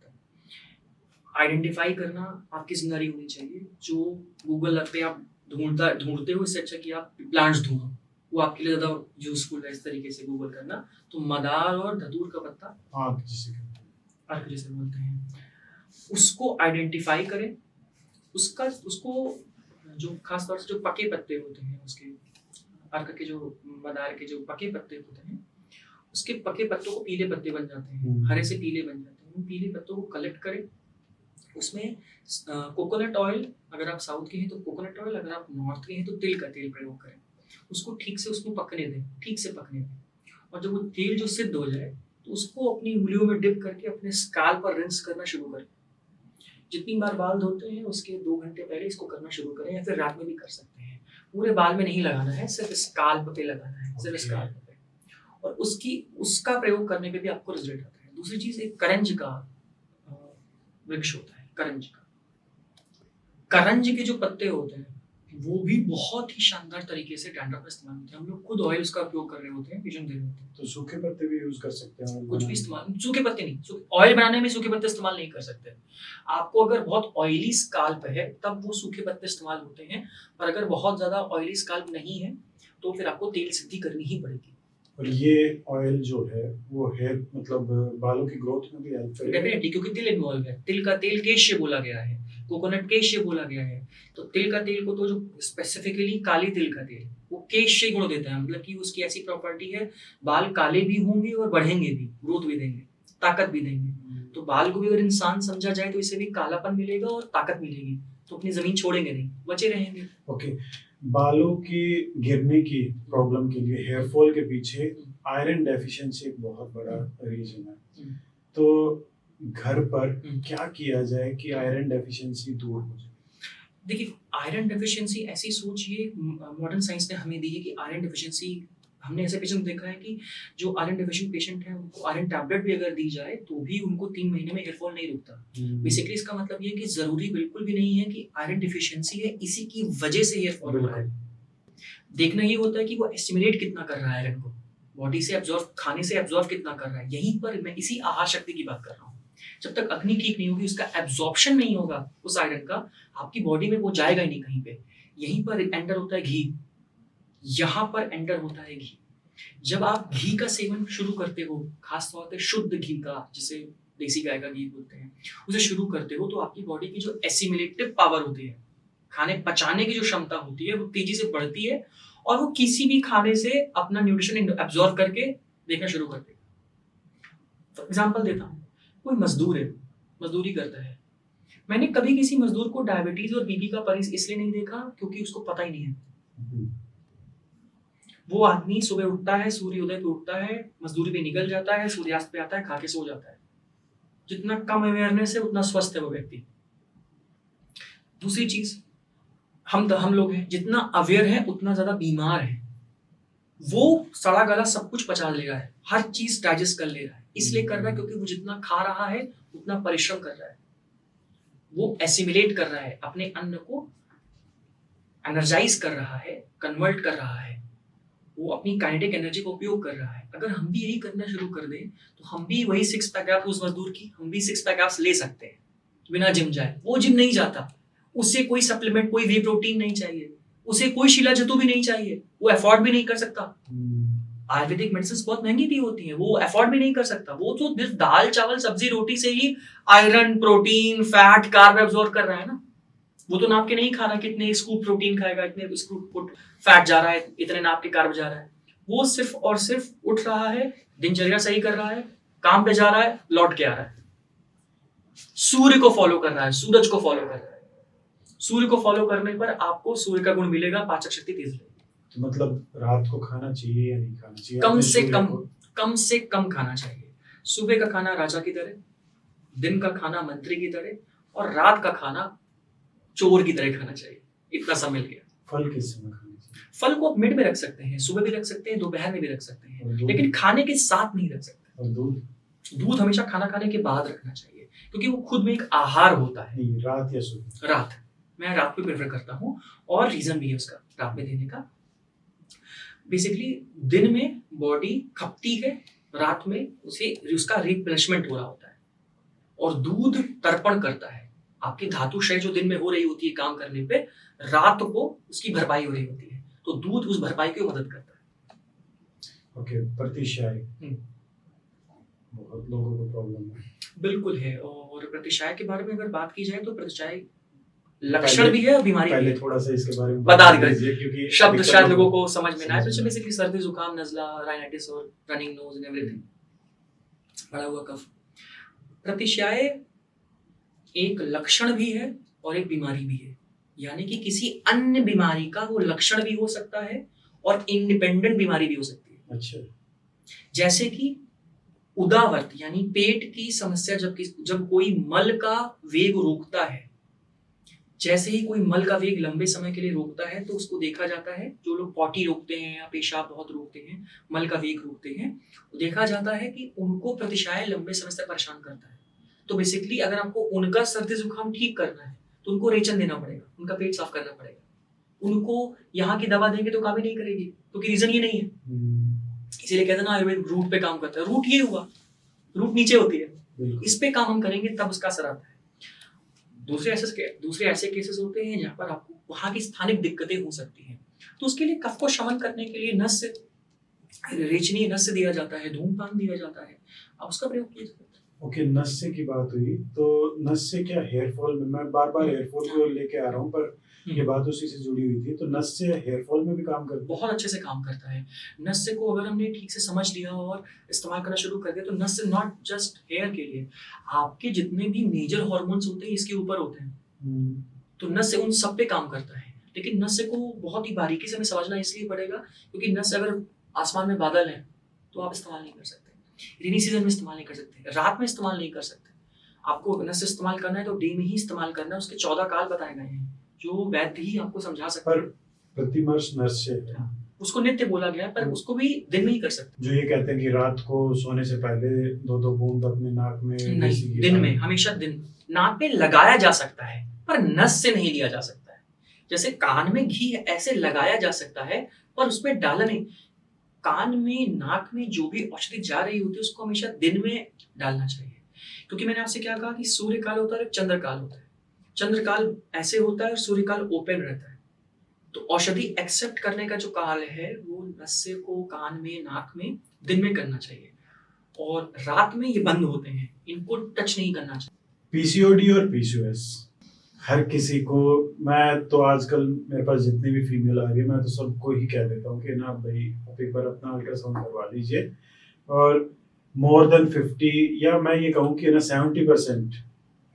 आइडेंटिफाई करना आपकी जिम्मेदारी होनी चाहिए। जो गूगल पे आप ढूंढते हो, इससे अच्छा कि आप प्लांट्स ढूंढो, वो आपके लिए ज्यादा यूजफुल है। इस तरीके से गूगल करना। तो मदार और धतूर का पत्ता, आँख जिसे बोलते हैं, उसको आइडेंटिफाई करें। उसको जो खासतौर से जो पके पत्ते होते हैं, उसके अर्क के, जो मदार के जो पके पत्ते होते हैं, उसके पके पत्तों को पीले पत्ते बन जाते हैं, हरे से पीले बन जाते हैं। उन पीले पत्तों को कलेक्ट करें, उसमें कोकोनट ऑयल, अगर आप साउथ के हैं तो कोकोनट ऑयल, अगर आप नॉर्थ के हैं तो तिल का तेल प्रयोग करें। उसको ठीक से उसमें पकने दें, ठीक से पकने दें। और जब वो तेल जो सिद्ध हो जाए तो उसको अपनी उंगलियों में डिप करके अपने स्काल्प पर रिंस करना शुरू करें। जितनी बार बाल धोते हैं उसके 2 घंटे पहले इसको करना शुरू करें, या फिर रात में भी कर सकते हैं। पूरे बाल में नहीं लगाना है, सिर्फ स्काल्प पे लगाना है, सिर्फ स्काल्प पे। और उसका प्रयोग करने पे भी आपको रिजल्ट आता है। दूसरी चीज, एक करंज का वृक्ष होता है, करंज के जो पत्ते होते हैं वो भी बहुत ही शानदार तरीके से डैंड्रफ में इस्तेमाल होते हैं। हम लोग खुद ऑयल उसका उपयोग कर रहे होते हैं, पेशेंट दे रहे होते हैं। तो सूखे पत्ते भी यूज कर सकते हैं? कुछ भी इस्तेमाल, सूखे पत्ते नहीं, ऑयल बनाने में सूखे पत्ते इस्तेमाल नहीं कर सकते। आपको अगर बहुत ऑयली स्काल्प है तब वो सूखे पत्ते इस्तेमाल होते हैं, पर अगर बहुत ज्यादा ऑयली स्काल्प नहीं है तो फिर आपको तेल सिद्धि करनी ही पड़ेगी। और ये ऑयल जो है वो हेयर मतलब बालों की ग्रोथ में भी हेल्प करेगा। डेफिनेटली, क्योंकि तिल इन्वॉल्व है। तिल का तेल केश्य बोला गया है, कोकोनट केश्य बोला गया है। तो तिल का तेल को तो जो स्पेसिफिकली काली तिल का तेल वो केश्य गुण देता है, मतलब कि उसकी ऐसी प्रॉपर्टी है, बाल काले भी होंगे और बढ़ेंगे भी, ग्रोथ भी देंगे, ताकत भी देंगे। तो बाल को भी अगर इंसान समझा जाए तो इससे भी कालापन मिलेगा और ताकत मिलेगी, तो अपनी जमीन छोड़ेंगे नहीं, बचे रहेंगे। ओके, बालों की गिरने की प्रॉब्लम के लिए हेयर फॉल के पीछे आयरन डेफिशिएंसी एक बहुत बड़ा रीजन है। तो घर पर क्या किया जाए कि आयरन डेफिशिएंसी दूर हो जाए? देखिए, आयरन डेफिशिएंसी ऐसी सोच ये मॉडर्न साइंस ने हमें दी है कि आयरन डेफिशिएंसी, हमने ऐसे पेशेंट देखा है कि जो आयरन डेफिशिएंट पेशेंट है उनको आयरन टैबलेट भी अगर दी जाए तो भी उनको 3 महीने में हेयर फॉल नहीं रुकता। बेसिकली इसका मतलब ये है कि जरूरी बिल्कुल भी नहीं है कि आयरन डिफिशियंसी है इसी की वजह से हेयर फॉल हो रहा है। देखना ये होता है कि वो एस्टिमुलेट कितना कर रहा है आयरन को, बॉडी से एब्जॉर्ब, खाने से एब्जॉर्ब कितना कर रहा है। यहीं पर मैं इसी आहार शक्ति की बात कर रहा हूँ। जब तक अग्नि ठीक नहीं होगी, उसका एब्जॉर्प्शन नहीं होगा उस आयरन का, आपकी बॉडी में वो जाएगा ही नहीं कहीं पे। यहीं पर एंटर होता है घी, यहाँ पर एंटर होता है घी। जब आप घी का सेवन शुरू करते हो, खासतौर पे शुद्ध घी का, जिसे देसी गाय का घी बोलते हैं, उसे शुरू करते हो तो आपकी बॉडी की जो एसिमिलेटिव पावर होती है, खाने पचाने की जो क्षमता होती है, वो तेजी से बढ़ती है और वो किसी भी खाने से अपना न्यूट्रिशन एब्जॉर्ब करके देखना शुरू कर देगा। एग्जाम्पल देता हूँ, कोई मजदूर है, मजदूरी करता है। मैंने कभी किसी मजदूर को डायबिटीज और बीपी का मरीज इसलिए नहीं देखा क्योंकि उसको पता ही नहीं है। वो आदमी सुबह उठता है, सूर्योदय पे उठता है, मजदूरी पे निकल जाता है, सूर्यास्त पे आता है, खा के सो जाता है। जितना कम अवेयरनेस है उतना स्वस्थ है वो व्यक्ति। दूसरी चीज, हम लोग हैं, जितना अवेयर है उतना ज्यादा बीमार है। वो सड़ा गला सब कुछ पचा ले रहा है, हर चीज डाइजेस्ट कर ले रहा है, इसलिए कर रहा है क्योंकि वो जितना खा रहा है उतना परिश्रम कर रहा है। वो एसिमिलेट कर रहा है, अपने अन्न को एनर्जाइज कर रहा है, कन्वर्ट कर रहा है, वो अपनी काइनेटिक एनर्जी का उपयोग कर रहा है। अगर हम भी यही करना शुरू कर दें तो हम भी वही 6 पैक एप्स उस मजदूर की, हम भी 6 पैक एप्स ले सकते हैं बिना जिम जाए। वो जिम नहीं जाता, उसे कोई सप्लीमेंट, कोई वे प्रोटीन नहीं चाहिए, उसे कोई शिला जतु भी नहीं चाहिए, वो अफोर्ड भी नहीं कर सकता। आयुर्वेदिक मेडिसिन बहुत महंगी भी होती है, वो अफोर्ड भी नहीं कर सकता। वो तो सिर्फ दाल चावल सब्जी रोटी से ही iron, protein, fat, carb absorb कर रहा है ना। वो तो नाप के नहीं खा रहा कितने स्कूप प्रोटीन खाएगा, इतने स्कूप फैट जा रहा है, इतने नाप के कार्ब जा रहा है। वो सिर्फ और सिर्फ उठ रहा है, दिनचर्या सही कर रहा है, काम पे जा रहा है, लौट के आ रहा है, सूर्य को फॉलो कर रहा है, सूरज को फॉलो कर रहा है। सूर्य को फॉलो करने पर आपको सूर्य का गुण मिलेगा, पाचक शक्ति तेज रहेगी। तो मतलब रात को खाना चाहिए या नहीं खाना चाहिए? कम से कम खाना चाहिए। सुबह का खाना राजा की तरह, दिन का खाना मंत्री की तरह, और रात का खाना चोर की तरह खाना चाहिए। इतना सब मिल गया। फल किस समय खाना चाहिए? फल को आप मिड में रख सकते हैं, सुबह भी रख सकते हैं, दोपहर में भी रख सकते हैं, लेकिन खाने के साथ नहीं रख सकते। और दूध? दूध हमेशा खाना खाने के बाद रखना चाहिए, क्योंकि वो खुद में एक आहार होता है। नहीं, रात या सुबह? रात, मैं रात को प्रेफर करता हूँ, और रीजन भी है उसका रात में देने का। बेसिकली दिन में बॉडी खपती है, रात में उसे उसका रिप्लेसमेंट हो रहा होता है, और दूध तर्पण करता है। आपकी धातु क्षय जो दिन में हो रही होती है काम करने पे, रात को उसकी भरपाई हो रही होती है, तो दूध उस भरपाई की मदद करता है। ओके, प्रतिशाय बहुत लोगों को प्रॉब्लम है। बिल्कुल है। और प्रतिशाय के बारे में अगर बात की जाए तो प्रतिशाय लक्षण भी है और बीमारी भी है। थोड़ा सा इसके बारे में बता दीजिए, क्योंकि शब्द शायद लोगों को समझ में ना आए। तो बेसिकली सर्दी, जुकाम, नजला, राइनाइटिस और रनिंग नोज एंड एवरीथिंग, बढ़ा हुआ कफ। प्रतिशाय एक लक्षण भी है और एक बीमारी भी है, यानी कि किसी अन्य बीमारी का वो लक्षण भी हो सकता है और इंडिपेंडेंट बीमारी भी हो सकती है। अच्छा। जैसे कि उदावर्त यानी पेट की समस्या, जब कोई मल का वेग रोकता है, जैसे ही कोई मल का वेग लंबे समय के लिए रोकता है तो उसको देखा जाता है, जो लोग पॉटी रोकते हैं या पेशाब बहुत रोकते हैं, मल का वेग रोकते हैं, तो देखा जाता है कि उनको प्रतिशाय लंबे समय से परेशान करता है। तो बेसिकली अगर आपको उनका सर्दी जुकाम ठीक करना है तो उनको रेचन देना पड़ेगा, उनका पेट साफ करना पड़ेगा। उनको यहाँ की दवा देंगे तो काम ही नहीं करेगी, क्योंकि रीजन ये नहीं है। इसीलिए कहते हैं ना आयुर्वेद रूट पे काम करता है। रूट ये हुआ, रूट नीचे होती है, इस पे काम हम करेंगे तब उसका असर आता है। दूसरे ऐसे केसेस होते हैं जहाँ पर आपको वहाँ की स्थानिक दिक्कतें हो सकती हैं, तो उसके लिए कफ को शमन करने के लिए न सिर्फ रेचनी नस्य दिया जाता है, धूमपान दिया जाता है, आप उसका प्रयोग कीजिए। ओके, नस्य की बात हुई तो नस्य क्या हेयर फॉल में, मैं बार बार हेयर फॉल को लेके आ रहा हूँ पर ये बात उसी से जुड़ी हुई थी, तो नस्य हेयर फॉल में भी काम करता है? बहुत अच्छे से काम करता है। नस्य को अगर हमने ठीक से समझ लिया और इस्तेमाल करना शुरू कर दिया तो नस्य नॉट जस्ट हेयर के लिए, आपके जितने भी मेजर हॉर्मोन्स होते हैं इसके ऊपर होते हैं, तो नस्य उन सब पे काम करता है। लेकिन नस्य को बहुत ही बारीकी से हमें समझना इसलिए पड़ेगा क्योंकि नस्य अगर आसमान में बादल है तो आप इस्तेमाल नहीं कर सकते, रेनी सीजन में इस्तेमाल नहीं कर सकते, रात में इस्तेमाल नहीं कर सकते। आपको नस्य इस्तेमाल करना है तो डे में ही इस्तेमाल करना है, उसके 14 काल बताए गए हैं जो वैद्य ही आपको समझा सकते पर हैं। प्रतिमर्श नस्य है, उसको नित्य बोला गया है पर उसको भी दिन में ही कर सकते जो ये कहते हैं कि रात को सोने से पहले 2-2 बूंद अपने नाक में हैं। देसी नहीं, घी दिन डाल- में, हमेशा दिन। नाक पे लगाया जा सकता है पर नस से नहीं लिया जा सकता है। जैसे कान में घी ऐसे लगाया जा सकता है पर उसमें डाला नहीं। कान में, नाक में जो भी औषधि जा रही होती है उसको हमेशा दिन में डालना चाहिए। क्योंकि मैंने आपसे क्या कहा कि सूर्य काल होता है और चंद्र काल होता है। चंद्र काल ऐसे होता है और सूर्य काल ओपन रहता है। तो औषधि एक्सेप्ट करने का जो काल है वो नस्य को कान में, नाक में दिन में करना चाहिए और रात में ये बंद होते हैं, इनको टच नहीं करना चाहिए। पीसीओडी और पीसीओएस हर किसी को, मैं तो आजकल मेरे पास जितनी भी फीमेल आ रही है मैं तो सबको ही कह देता हूँ कि ना भाई आप एक बार अपना अल्ट्रासाउंड करवा लीजिए, और मोर देन 50 या मैं ये कहूँ कि ना 70%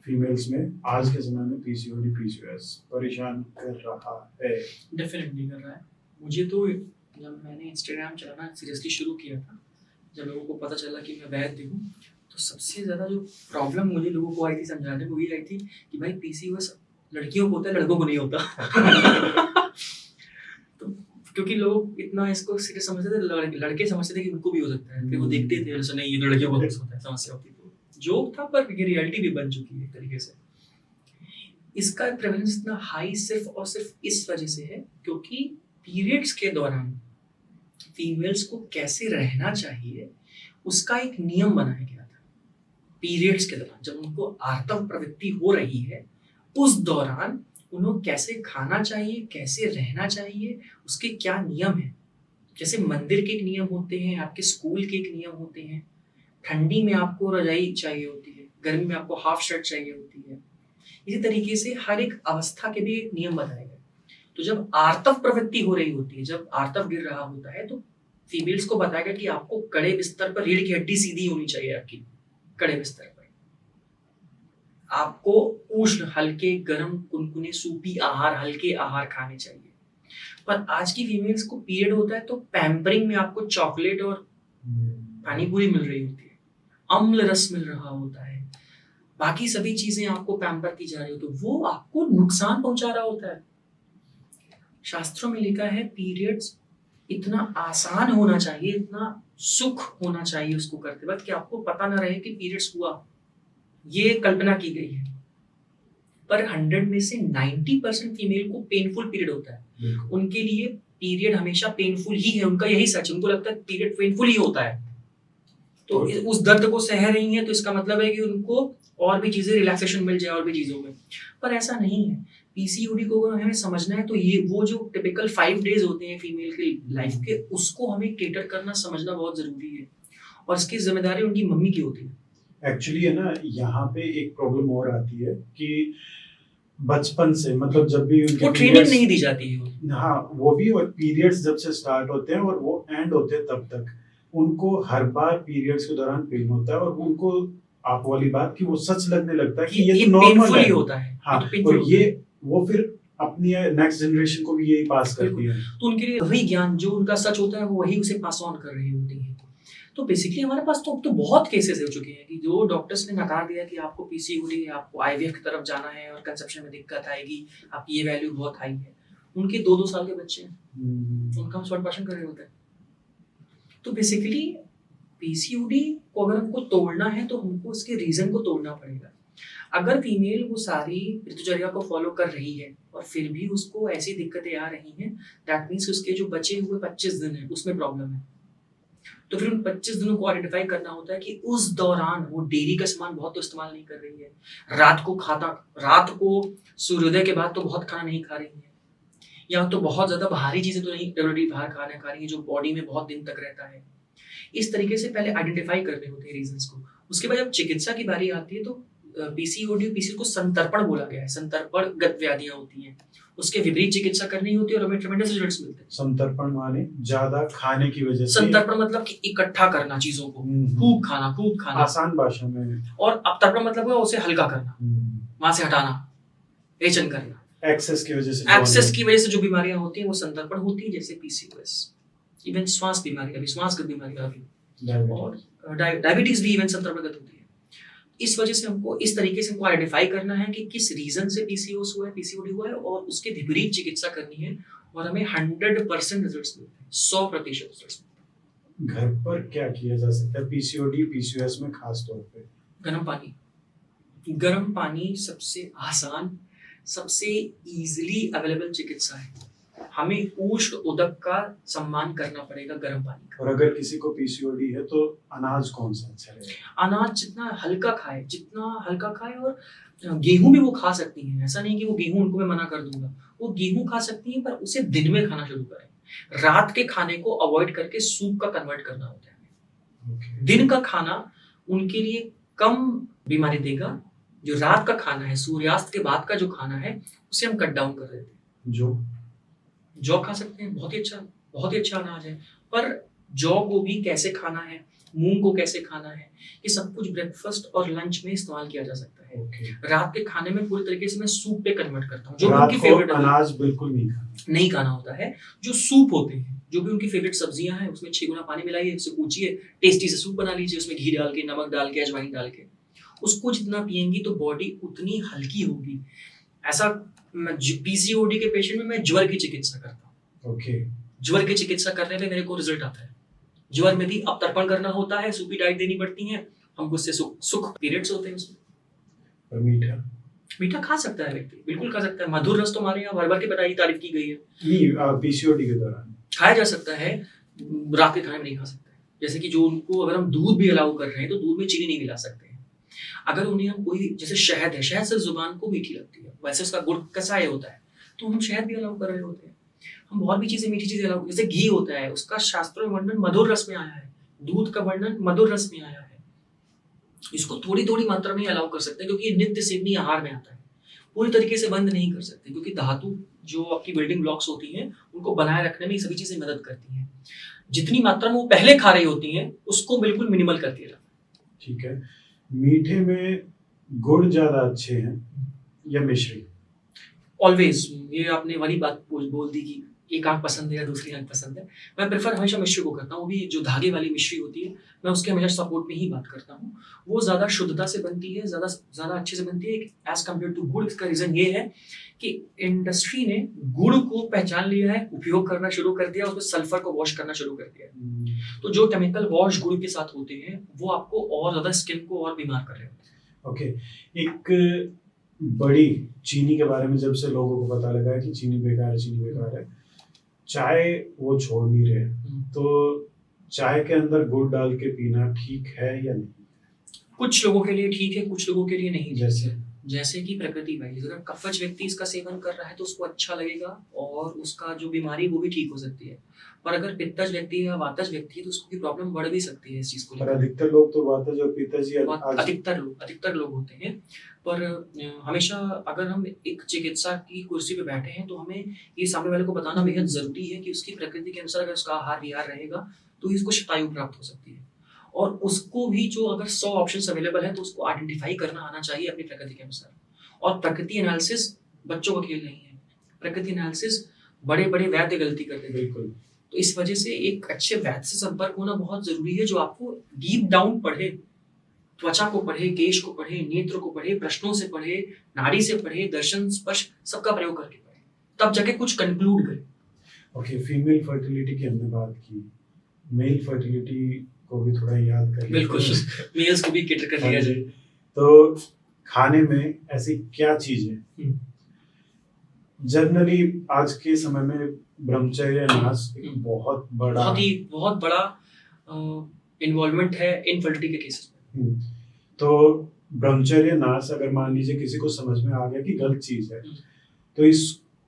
फीमेल्स में आज के समय में पीसीओडी पीसीओएस परेशान कर रहा है। डेफिनेटली कर रहा है। मुझे तो जब मैंने इंस्टाग्राम चलाना सीरियसली शुरू किया था, जब लोगों को पता चला कि मैं वैद्य हूँ, तो सबसे ज़्यादा जो प्रॉब्लम मुझे लोगों को आई थी समझाने को, ये आई थी कि भाई पीसीओएस लड़कियों को होता है, लड़कों को नहीं होता। तो क्योंकि लोग इतना इसको सीरियस समझते थे, लड़के समझते थे कि उनको भी हो सकता है, फिर वो देखते थे ऐसा नहीं, ये लड़कियों को होता है, समस्या होती थी। जोक था पर ये रियलिटी भी बन चुकी है एक तरीके से। इसका प्रेवलेंस इतना हाई सिर्फ और सिर्फ इस वजह से है क्योंकि पीरियड्स के दौरान फीमेल्स को कैसे रहना चाहिए उसका एक नियम बनाया गया था। पीरियड्स के दौरान जब उनको आर्तव प्रवृत्ति हो रही है उस दौरान उन्हें कैसे खाना चाहिए, कैसे रहना चाहिए, उसके क्या नियम है। जैसे मंदिर के एक नियम होते हैं, आपके स्कूल के एक नियम होते हैं। ठंडी में आपको रजाई चाहिए होती है, गर्मी में आपको हाफ शर्ट चाहिए होती है। इसी तरीके से हर एक अवस्था के भी एक नियम बताए गए। तो जब आर्तव प्रवृत्ति हो रही होती है, जब आर्तव गिर रहा होता है, तो फीमेल्स को बताया गया कि आपको कड़े बिस्तर पर, रीढ़ की हड्डी सीधी होनी चाहिए आपकी कड़े बिस्तर पर। आपको उष्ण, हल्के, गर्म, कुनकुने, सूपी आहार, हल्के आहार खाने चाहिए। पर आज की फीमेल्स को पीरियड होता है तो पैम्परिंग में आपको चॉकलेट और पानी पूरी मिल रही होती है, अम्ल रस मिल रहा होता है, बाकी सभी चीजें आपको पैम्पर की जा रही हो, तो वो आपको नुकसान पहुंचा रहा होता है। शास्त्रों में लिखा है पीरियड्स इतना आसान होना चाहिए, इतना सुख होना चाहिए उसको करते वक्त कि आपको पता ना रहे कि पीरियड्स हुआ। ये कल्पना की गई है। पर 100 में से 90% फीमेल को पेनफुल पीरियड होता है। उनके लिए पीरियड हमेशा पेनफुल ही है, उनका यही सच है। उनको लगता है पीरियड पेनफुल ही होता है, तो उस दर्द को सह रही हैं, तो इसका मतलब है कि उनको और भी चीजें रिलैक्सेशन मिल जाए और भी चीजों में। पर ऐसा नहीं है। पीसीओडी को अगर हमें समझना है तो ये वो जो टिपिकल 5 डेज होते हैं फीमेल के लाइफ के, उसको हमें केटर करना समझना बहुत जरूरी है और इसकी जिम्मेदारी उनकी मम्मी की होती है। एक्चुअली है ना, यहाँ पे एक प्रॉब्लम और आती है कि बचपन से, मतलब जब भी उनके वो ट्रेनिंग नहीं दी जाती है। हाँ वो भी, और पीरियड्स जब से स्टार्ट होते हैं और वो एंड होते हैं तब तक उनको हर बार पीरियड्स के दौरान पेन होता है, और उनको आप वाली बात कि वो सच लगने लगता है कि ये तो नॉर्मल पेनफुल है। ही होता है। हाँ, तो और ये वो फिर अपनी नेक्स्ट जनरेशन को भी यही पास करती है। तो उनके लिए वही ज्ञान जो उनका सच होता है वो वही उसे पास ऑन कर रही होती है। तो बेसिकली हमारे पास तो अब तो बहुत केसेस हो चुके हैं कि जो डॉक्टर्स ने नकार दिया कि आपको पीसीओडी, आपको आईवीएफ की तरफ जाना है और कंसेप्शन में दिक्कत आएगी, आपकी ये वैल्यू बहुत हाई है, उनके 2-2 साल के बच्चे हैं, उनका हम स्वर्ण कर रहे होते हैं। तो बेसिकली पीसीओडी को अगर हमको तोड़ना है तो हमको उसके रीजन को तोड़ना पड़ेगा। अगर फीमेल वो सारी ऋतुचर्या को फॉलो कर रही है और फिर भी उसको ऐसी दिक्कतें आ रही हैं, दैट मीन्स उसके जो बचे हुए 25 दिन है उसमें प्रॉब्लम है। तो फिर उन 25 दिनों को आइडेंटिफाई करना होता है कि उस दौरान वो डेयरी का सामान बहुत तो इस्तेमाल नहीं कर रही है, रात को सूर्योदय के बाद तो बहुत खाना नहीं खा रही है, या तो बहुत ज़्यादा भारी चीज़ें तो नहीं रेगुलरली बाहर खाना खा रही है जो बॉडी में बहुत दिन तक रहता है। इस तरीके से पहले आइडेंटिफाई करने होते हैं रीजंस को। उसके बाद जब चिकित्सा की बारी आती है तो पीसीओडी पीसीओडी को संतर्पण बोला गया है। संतर्पणगत व्याधियां होती हैं, उसके विपरीत चिकित्सा करनी होती है और हमें ट्रेमेंडस रिजल्ट्स मिलते हैं। संतर्पण माने ज्यादा खाने की वजह से? संतर्पण मतलब कि इकट्ठा करना चीजों को, खूब खाना आसान भाषा में। और अपतर्पण मतलब है उसे हल्का करना, वहां से हटाना, रेचन करना। एक्सेस की वजह से जो बीमारियां होती हैं वो संतर्पण होती है, जैसे पीसीओएस, इवन श्वास बीमारियां, श्वासगत बीमारियां भी, और डायबिटीज भी इवन संतर्पणगत होती है। इस वजह से हमको इस तरीके से हमको आइडेंटिफाई करना है कि किस रीजन से पीसीओएस हुआ है, पीसीओडी हुआ है, और उसके विपरीत चिकित्सा करनी है, और हमें 100% रिजल्ट्स मिलते हैं, 100% रिजल्ट्स। घर पर क्या किया जा सकता है पीसीओडी पीसीओएस में खास तौर पे? गर्म पानी सबसे आसान, सबसे इजीली अवेलेबल चिकित्सा है। हमें उष्ण उदक का सम्मान करना पड़ेगा गर्म पानी का। और अगर किसी को पीसीओडी है तो अनाज कौन सा अच्छा रहेगा? अनाज जितना हल्का खाए, और गेहूं भी वो खा सकती हैं। ऐसा नहीं कि वो गेहूं उनको मैं मना कर दूंगा, वो गेहूं खा सकती हैं, पर उसे दिन में खाना शुरू करें। रात के खाने को अवॉइड करके सूप का कन्वर्ट करना होता है। दिन का खाना उनके लिए कम बीमारी देगा। जो रात का खाना है, सूर्यास्त के बाद का जो खाना है, उसे हम कट डाउन कर देते हैं। जौ खा सकते हैं, बहुत ही अच्छा अनाज है। पर जौ को भी कैसे खाना है, मूंग को कैसे खाना है, ये सब कुछ ब्रेकफास्ट और लंच में इस्तेमाल किया जा सकता है। रात के खाने में पूरी तरीके से मैं सूप पे कन्वर्ट करता हूँ। जो भी उनकी फेवरेट अनाज बिल्कुल नहीं खाना होता है। जो सूप होते हैं, जो भी उनकी फेवरेट सब्जियां हैं, उसमें 6 गुना पानी मिलाइए, उससे कूचिए, टेस्टी से सूप बना लीजिए, उसमें घी डाल के, नमक डाल के, अजवाइन डाल के। उसको जितना पिएंगी तो बॉडी उतनी हल्की होगी। ऐसा पीसीओडी के पेशेंट में मैं ज्वर की चिकित्सा करता हूँ। ज्वर की चिकित्सा करने में मेरे को रिजल्ट आता है। ज्वर में भी अपतर्पण करना होता है, सूपी डाइट देनी पड़ती है हमको, उससे सुख पीरियड्स होते हैं उसमें। और मीठा खा सकता है व्यक्ति, बिल्कुल खा सकता है। मधुर रस तो हमारे यहाँ भर-भर के बताई तारीफ की गई है। नहीं, पीसीओडी के दौरान खाया जा सकता है, रात के खाने में नहीं खा सकते। जैसे कि जो उनको अगर हम दूध भी अलाउ कर रहे हैं तो दूध में चीनी नहीं मिला सकते हैं। अगर उन्हें हम कोई, जैसे शहद है, शहद से जुबान को मीठी लगती है, वैसे उसका गुड़ कसाय होता है, तो हम शहद भी अलाउ कर रहे होते हैं। हम बहुत भी चीजें, मीठी चीजें अलाउ, जैसे घी होता है, उसका शास्त्रों में वर्णन मधुर रस में आया है, दूध का वर्णन मधुर रस में आया है। इसको थोड़ी थोड़ी मात्रा में अलाउ कर सकते हैं, क्योंकि ये नित्य सेवनीय आहार में आता है। पूरी तरीके से बंद नहीं कर सकते, क्योंकि धातु जो आपकी बिल्डिंग ब्लॉक्स होती हैं, उनको बनाए रखने में ये सभी चीजें मदद करती हैं। जितनी मात्रा में वो पहले खा रही होती हैं, उसको बिल्कुल मिनिमल कर दिया जाता है। ठीक है। मीठे में गुड़ ज्यादा अच्छे हैं या मिश्री? ऑलवेज, ये आपने वाली बात बोल दी कि एक आंख पसंद है या दूसरी आंख पसंद है। मैं प्रेफर हमेशा मिश्री को करता हूँ। वो भी जो धागे वाली मिश्री होती है, मैं उसके हमेशा सपोर्ट में ही बात करता हूँ। वो ज़्यादा शुद्धता से बनती है, ज़्यादा अच्छे से बनती है एज कम्पेयर टू गुड़। इसका रीज़न ये है कि इंडस्ट्री ने गुड़ को पहचान लिया है, उपयोग करना शुरू कर दिया, उसमें सल्फर को वॉश करना शुरू कर दिया। तो जो केमिकल वॉश गुड़ के साथ होते हैं, वो आपको और ज़्यादा स्किन को और बीमार कर रहे होते हैं। ओके। एक बड़ी चीनी के बारे में जब से लोगों को पता लगा है कि चीनी बेकार है, चाय वो छोड़ नहीं रहे, तो चाय के अंदर गुड़ डाल के पीना ठीक है या नहीं? कुछ लोगों के लिए ठीक है, कुछ लोगों के लिए नहीं। जैसे कि प्रकृति वाइज, अगर कफज व्यक्ति इसका सेवन कर रहा है तो उसको अच्छा लगेगा और उसका जो बीमारी वो भी ठीक हो सकती है। पर अगर पित्तज व्यक्ति या वातज व्यक्ति है तो उसकी प्रॉब्लम बढ़ भी सकती है इस चीज को लेकर। अधिकतर लोग तो वातज और पित्तज ही अधिकतर लोग होते हैं। पर हमेशा अगर हम एक चिकित्सा की कुर्सी पे बैठे हैं तो हमें ये सामने वाले को बताना बेहद जरूरी है कि उसकी प्रकृति के अनुसार अगर उसका आहार विहार रहेगा तो ही उसको शतायु प्राप्त हो सकती है। और उसको भी जो अगर 100 ऑप्शंस अवेलेबल है तो उसको आइडेंटिफाई करना आना चाहिए अपनी प्रकृति के अनुसार। और प्रकृति एनालिसिस बच्चों का खेल नहीं है। प्रकृति एनालिसिस बड़े बड़े वैद्य गलती करते हैं। बिल्कुल। तो इस वजह से एक अच्छे वैद्य से संपर्क होना बहुत जरूरी है, जो आपको डीप डाउन पढ़े, त्वचा को पढ़े, केश को पढ़े, नेत्र को पढ़े, प्रश्नों से पढ़े, नाड़ी से पढ़े, दर्शन स्पर्श सबका प्रयोग करके पढ़े, तब जाके कुछ कंक्लूड करे। ओके, फीमेल फर्टिलिटी की हमने बात की, मेल फर्टिलिटी को भी थोड़ा याद कर। बिल्कुल, मेल्स को भी कैटर कर लिया जाए। तो खाने में ऐसी क्या चीज है जनरली आज के समय में ब्रह्मचर्य नाश एक बहुत बड़ा इन्वॉल्वमेंट है इनफर्टिलिटी के केसेस में। तो ब्रह्मचर्य नाश अगर मान लीजिए किसी को समझ में आ गया कि गलत चीज है, तो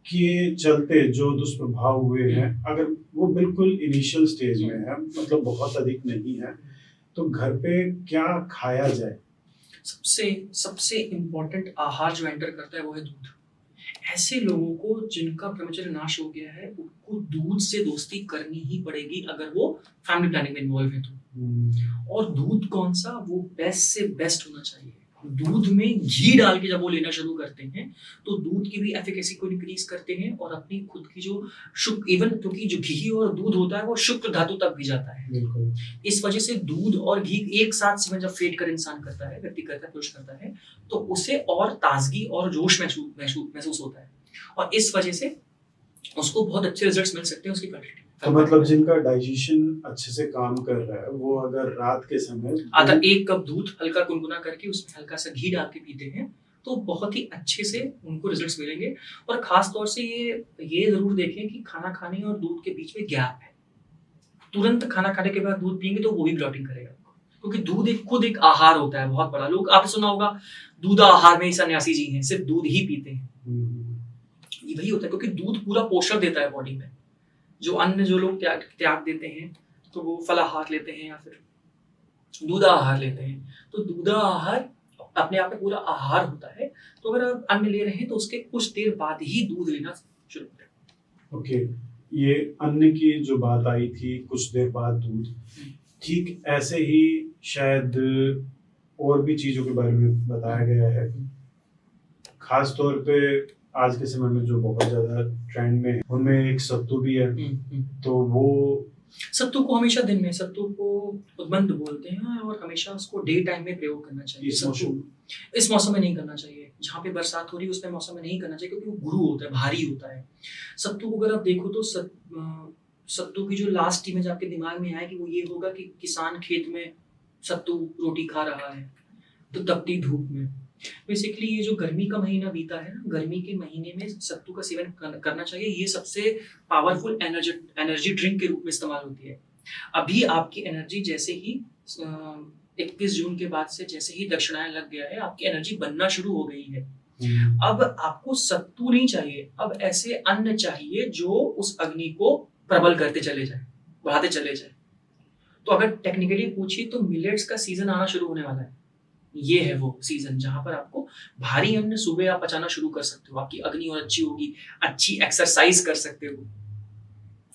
के चलते जो दुष्प्रभाव हुए हैं, अगर वो बिल्कुल इनिशियल स्टेज में है, मतलब बहुत अधिक नहीं है, तो घर पे क्या खाया जाए? सबसे सबसे इम्पोर्टेंट आहार जो एंटर करता है वो है दूध। ऐसे लोगों को जिनका ब्रह्मचर्य नाश हो गया है, उनको दूध से दोस्ती करनी ही पड़ेगी अगर वो फैमिली प्लानिंग में इन्वॉल्व है तो। और दूध कौन सा, वो बेस्ट से बेस्ट होना चाहिए। दूध में घी डाल के जब वो लेना शुरू करते हैं तो दूध की भी एफिकेसी को इंक्रीज करते हैं और अपनी खुद की जो शुक्र, इवन क्योंकि जो घी और दूध होता है वो शुक्र धातु तक भी जाता है। बिल्कुल। इस वजह से दूध और घी एक साथ सेवन जब फेड कर इंसान करता है, व्यक्ति करता है, पुरुष करता है, तो उसे और ताजगी और जोश महसूस होता है और इस वजह से उसको बहुत अच्छे रिजल्ट्स मिल सकते हैं उसकी फर्टिलिटी। तो मतलब जिनका डाइजेशन अच्छे से काम कर रहा है, वो अगर रात के समय आधा 1 कप दूध हल्का गुनगुना करके उसमें हल्का सा घी डाल के पीते हैं तो बहुत ही अच्छे से उनको रिजल्ट्स मिलेंगे। और खास तौर से ये जरूर देखें कि खाना खाने और दूध के बीच में गैप है। तुरंत खाना खाने के बाद दूध पिएंगे तो वो भी ब्लॉटिंग करेगा, क्योंकि दूध खुद एक आहार होता है बहुत बड़ा। लोग आपने सुना होगा दूध आहार में ही सन्यासी जी हैं, सिर्फ दूध ही पीते हैं। ये वही होता है क्योंकि दूध पूरा पोषण देता है बॉडी में। जो अन्न जो लोग त्याग देते हैं तो वो फलाहार लेते हैं या फिर दूध आहार लेते हैं, तो दूध आहार अपने आप में पूरा आहार होता है। तो अगर आप अन्न ले रहे हैं तो उसके कुछ देर बाद ही दूध लेना शुरू करें। ओके, ये अन्न की जो बात आई थी, कुछ देर बाद दूध, ठीक ऐसे ही शायद और भी चीजों के बारे में बताया गया है। खास तौर पे आज के समय में जो बहुत ज्यादा ट्रेंड में है, उनमें एक सत्तू भी है। तो वो सत्तू को हमेशा दिन में, सत्तू को उद्बंध बोलते हैं और हमेशा उसको डे टाइम में प्रयोग करना चाहिए। इस मौसम में नहीं करना चाहिए, जहाँ पे बरसात हो रही है उसमें मौसम में नहीं करना चाहिए, क्योंकि वो गुरु होता है, भारी होता है। सत्तू को अगर आप देखो तो सत्तू की जो लास्ट इमेज आपके दिमाग में आए कि वो ये होगा कि किसान खेत में सत्तू रोटी खा रहा है तो तपती धूप में। बेसिकली ये जो गर्मी का महीना बीता है ना, गर्मी के महीने में सत्तू का सेवन करना चाहिए। ये सबसे पावरफुल एनर्जी ड्रिंक के रूप में इस्तेमाल होती है। अभी आपकी एनर्जी जैसे ही 21 जून के बाद से जैसे ही दक्षिणायन लग गया है, आपकी एनर्जी बनना शुरू हो गई है। अब आपको सत्तू नहीं चाहिए, अब ऐसे अन्न चाहिए जो उस अग्नि को प्रबल करते चले जाए, बढ़ाते चले जाए। तो अगर टेक्निकली पूछिए तो मिलेट्स का सीजन आना शुरू होने वाला है। ये है वो सीजन जहां पर आपको भारी अन्न सुबह आप पचाना शुरू कर सकते हो। आपकी अग्नि और अच्छी होगी, अच्छी एक्सरसाइज कर सकते हो,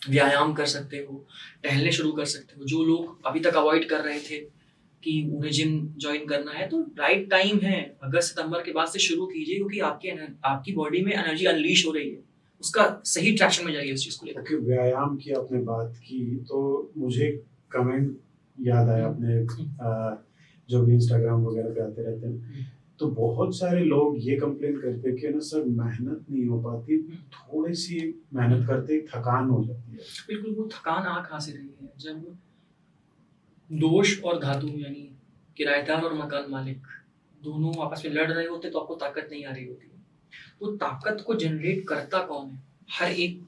व्यायाम कर सकते हो, टहलने शुरू कर सकते हो। जो लोग अभी तक अवॉइड कर रहे थे कि उन्हें जिम ज्वाइन करना है, तो राइट टाइम है, अगस्त सितंबर के बाद से शुरू कीजिए, क्योंकि आपकी बॉडी में एनर्जी अनलीश हो रही है, उसका सही ट्रैक्शन में जाइए उस चीज को लेकर। व्यायाम की आपने बात की तो मुझे कमेंट याद आया अपने जो भी इंस्टाग्राम वगैरह पे आते रहते हैं, तो बहुत सारे लोग ये कंप्लेन करते हैं कि ना सर मेहनत नहीं हो पाती, थोड़ी सी मेहनत करते ही थकान हो जाती है। बिल्कुल, वो थकान आ कहाँ से रही है? जब दोष और धातु यानी किराएदार और मकान मालिक दोनों आपस में लड़ रहे होते तो आपको ताकत नहीं आ रही होती। वो ताकत को जनरेट करता कौन है? हर एक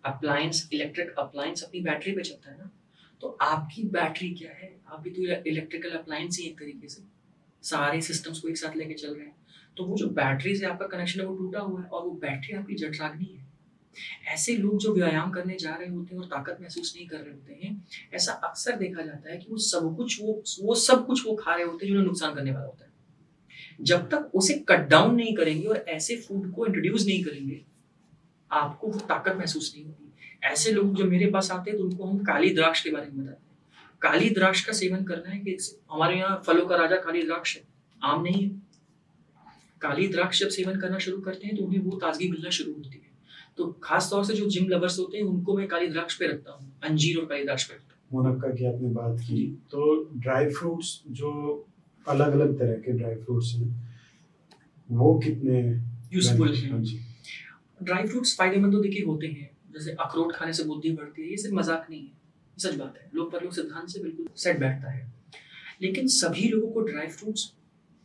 अप्लायंस, इलेक्ट्रिक अप्लायंस अपनी बैटरी पे चलता है ना। तो आपकी बैटरी क्या है? आप भी तो इलेक्ट्रिकल अप्लायंस ही एक तरीके से सारे सिस्टम्स को एक साथ लेके चल रहे हैं। तो वो जो बैटरी से आपका कनेक्शन है वो टूटा हुआ है और वो बैटरी आपकी जठराग्नि है। ऐसे लोग जो व्यायाम करने जा रहे होते हैं और ताकत महसूस नहीं कर रहे होते हैं, ऐसा अक्सर देखा जाता है कि वो सब कुछ वो खा रहे होते हैं जो नुकसान करने वाला होता है। जब तक उसे कट डाउन नहीं करेंगे और ऐसे फूड को इंट्रोड्यूस नहीं करेंगे, आपको वो ताकत महसूस नहीं होगी। ऐसे लोग जो मेरे पास आते हैं तो उनको हम काली द्राक्ष के बारे में बताते हैं। काली द्राक्ष का सेवन करना है कि हमारे यहाँ फलों का राजा काली द्राक्ष है, आम नहीं है। काली द्राक्ष जब सेवन करना शुरू करते हैं तो उन्हें वो ताजगी मिलना शुरू होती है। तो खास तौर से जो जिम लवर्स होते हैं उनको मैं काली द्राक्ष पे रखता हूँ, अंजीर और काली द्राक्ष पे रखता हूँ। मुनक्का की आपने बात की, तो ड्राई फ्रूट्स जो अलग अलग तरह के ड्राई फ्रूट्स हैं वो कितने यूजफुल हैं? ड्राई फ्रूट्स फायदेमंद तो देखिए होते हैं, जैसे अखरोट खाने से बुद्धि बढ़ती है, ये सिर्फ मजाक नहीं है, सच बात है। लोग परलोक सिद्धांत से बिल्कुल सेट बैठता है। लेकिन सभी लोगों को ड्राई फ्रूट्स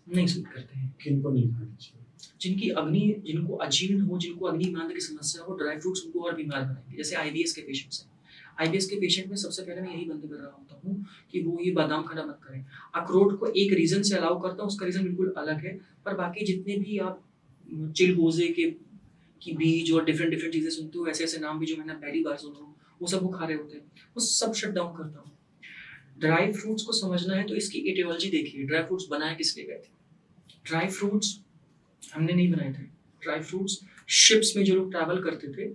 नहीं सूट करते हैं। किनको नहीं खाना चाहिए? जिनको अजीर्ण हो, जिनको अग्नि मांद की समस्या हो, ड्राई फ्रूट्स उनको और बीमार बनाएंगे। जैसे आईबीएस के पेशेंट्स हैं, आईबीएस के पेशेंट में सबसे पहले मैं यही बंद कर रहा होता हूँ कि वो ये बादाम खाना मत करें। अखरोट को एक रीजन से अलाउ करता हूँ, उसका रीजन बिल्कुल अलग है, पर बाकी जितने भी आप चिलगोजे कि बीज और डिफरेंट डिफरेंट चीज़ें सुनते हो, ऐसे ऐसे नाम भी जो मैंने पहली बार सुना हो, वो सब वो खा रहे होते हैं, वो सब शट डाउन करता हूँ। ड्राई फ्रूट्स को समझना है तो इसकी एटियोलॉजी देखिए, ड्राई फ्रूट्स बनाए किस लिए गए थे? ड्राई फ्रूट्स हमने नहीं बनाए थे। ड्राई फ्रूट्स शिप्स में जो लोग ट्रैवल करते थे,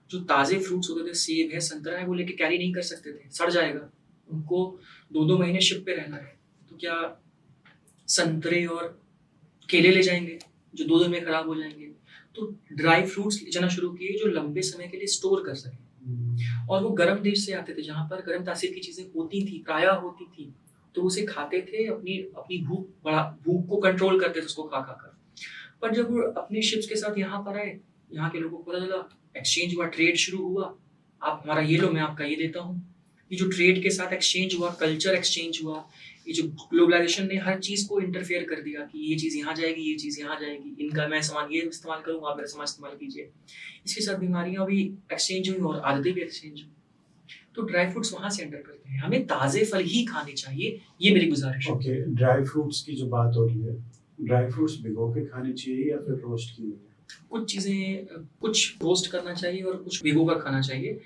जो ताज़े फ्रूट्स होते थे, सेब है, संतरा है, वो लेके कैरी नहीं कर सकते थे, सड़ जाएगा, उनको 2-2 महीने शिप पे रहना है, तो क्या संतरे और केले ले जाएंगे जो 2 दिन में खराब हो जाएंगे? तो ड्राई फ्रूट्स ले जाना शुरू किए जो लंबे समय के लिए स्टोर कर सकें, और वो गर्म देश से आते थे जहाँ पर गर्म तासीर की चीज़ें होती थी, प्रायः होती थी, तो उसे खाते थे, अपनी अपनी भूख को कंट्रोल करते थे उसको खा खा कर। पर जब वो अपने शिप्स के साथ यहाँ पर आए, यहाँ के लोगों को पता चला, एक्सचेंज हुआ, ट्रेड शुरू हुआ, आप हमारा ये लो, मैं आपका ये देता हूँ। ये जो ट्रेड के साथ एक्सचेंज हुआ, कल्चर एक्सचेंज हुआ, ये जो ग्लोबलाइजेशन ने हर चीज़ को इंटरफेयर कर दिया कि ये चीज़ यहाँ जाएगी, ये चीज़ यहाँ जाएगी, इनका मैं सामान ये इस्तेमाल करूँ, आप मेरा सामान इस्तेमाल कीजिए। इसके साथ बीमारियाँ भी एक्सचेंज हुई और आदतें भी एक्सचेंज हुई। तो ड्राई फ्रूट्स वहाँ से एंटर करते हैं, हमें ताज़े फल ही खाने चाहिए, ये मेरी गुजारिश है। ओके, ड्राई फ्रूट्स की जो बात हो रही है, ड्राई फ्रूट्स भिगो के खाने चाहिए या फिर रोस्ट किए? कुछ चीज़ें कुछ रोस्ट करना चाहिए और कुछ भिगो कर खाना चाहिए।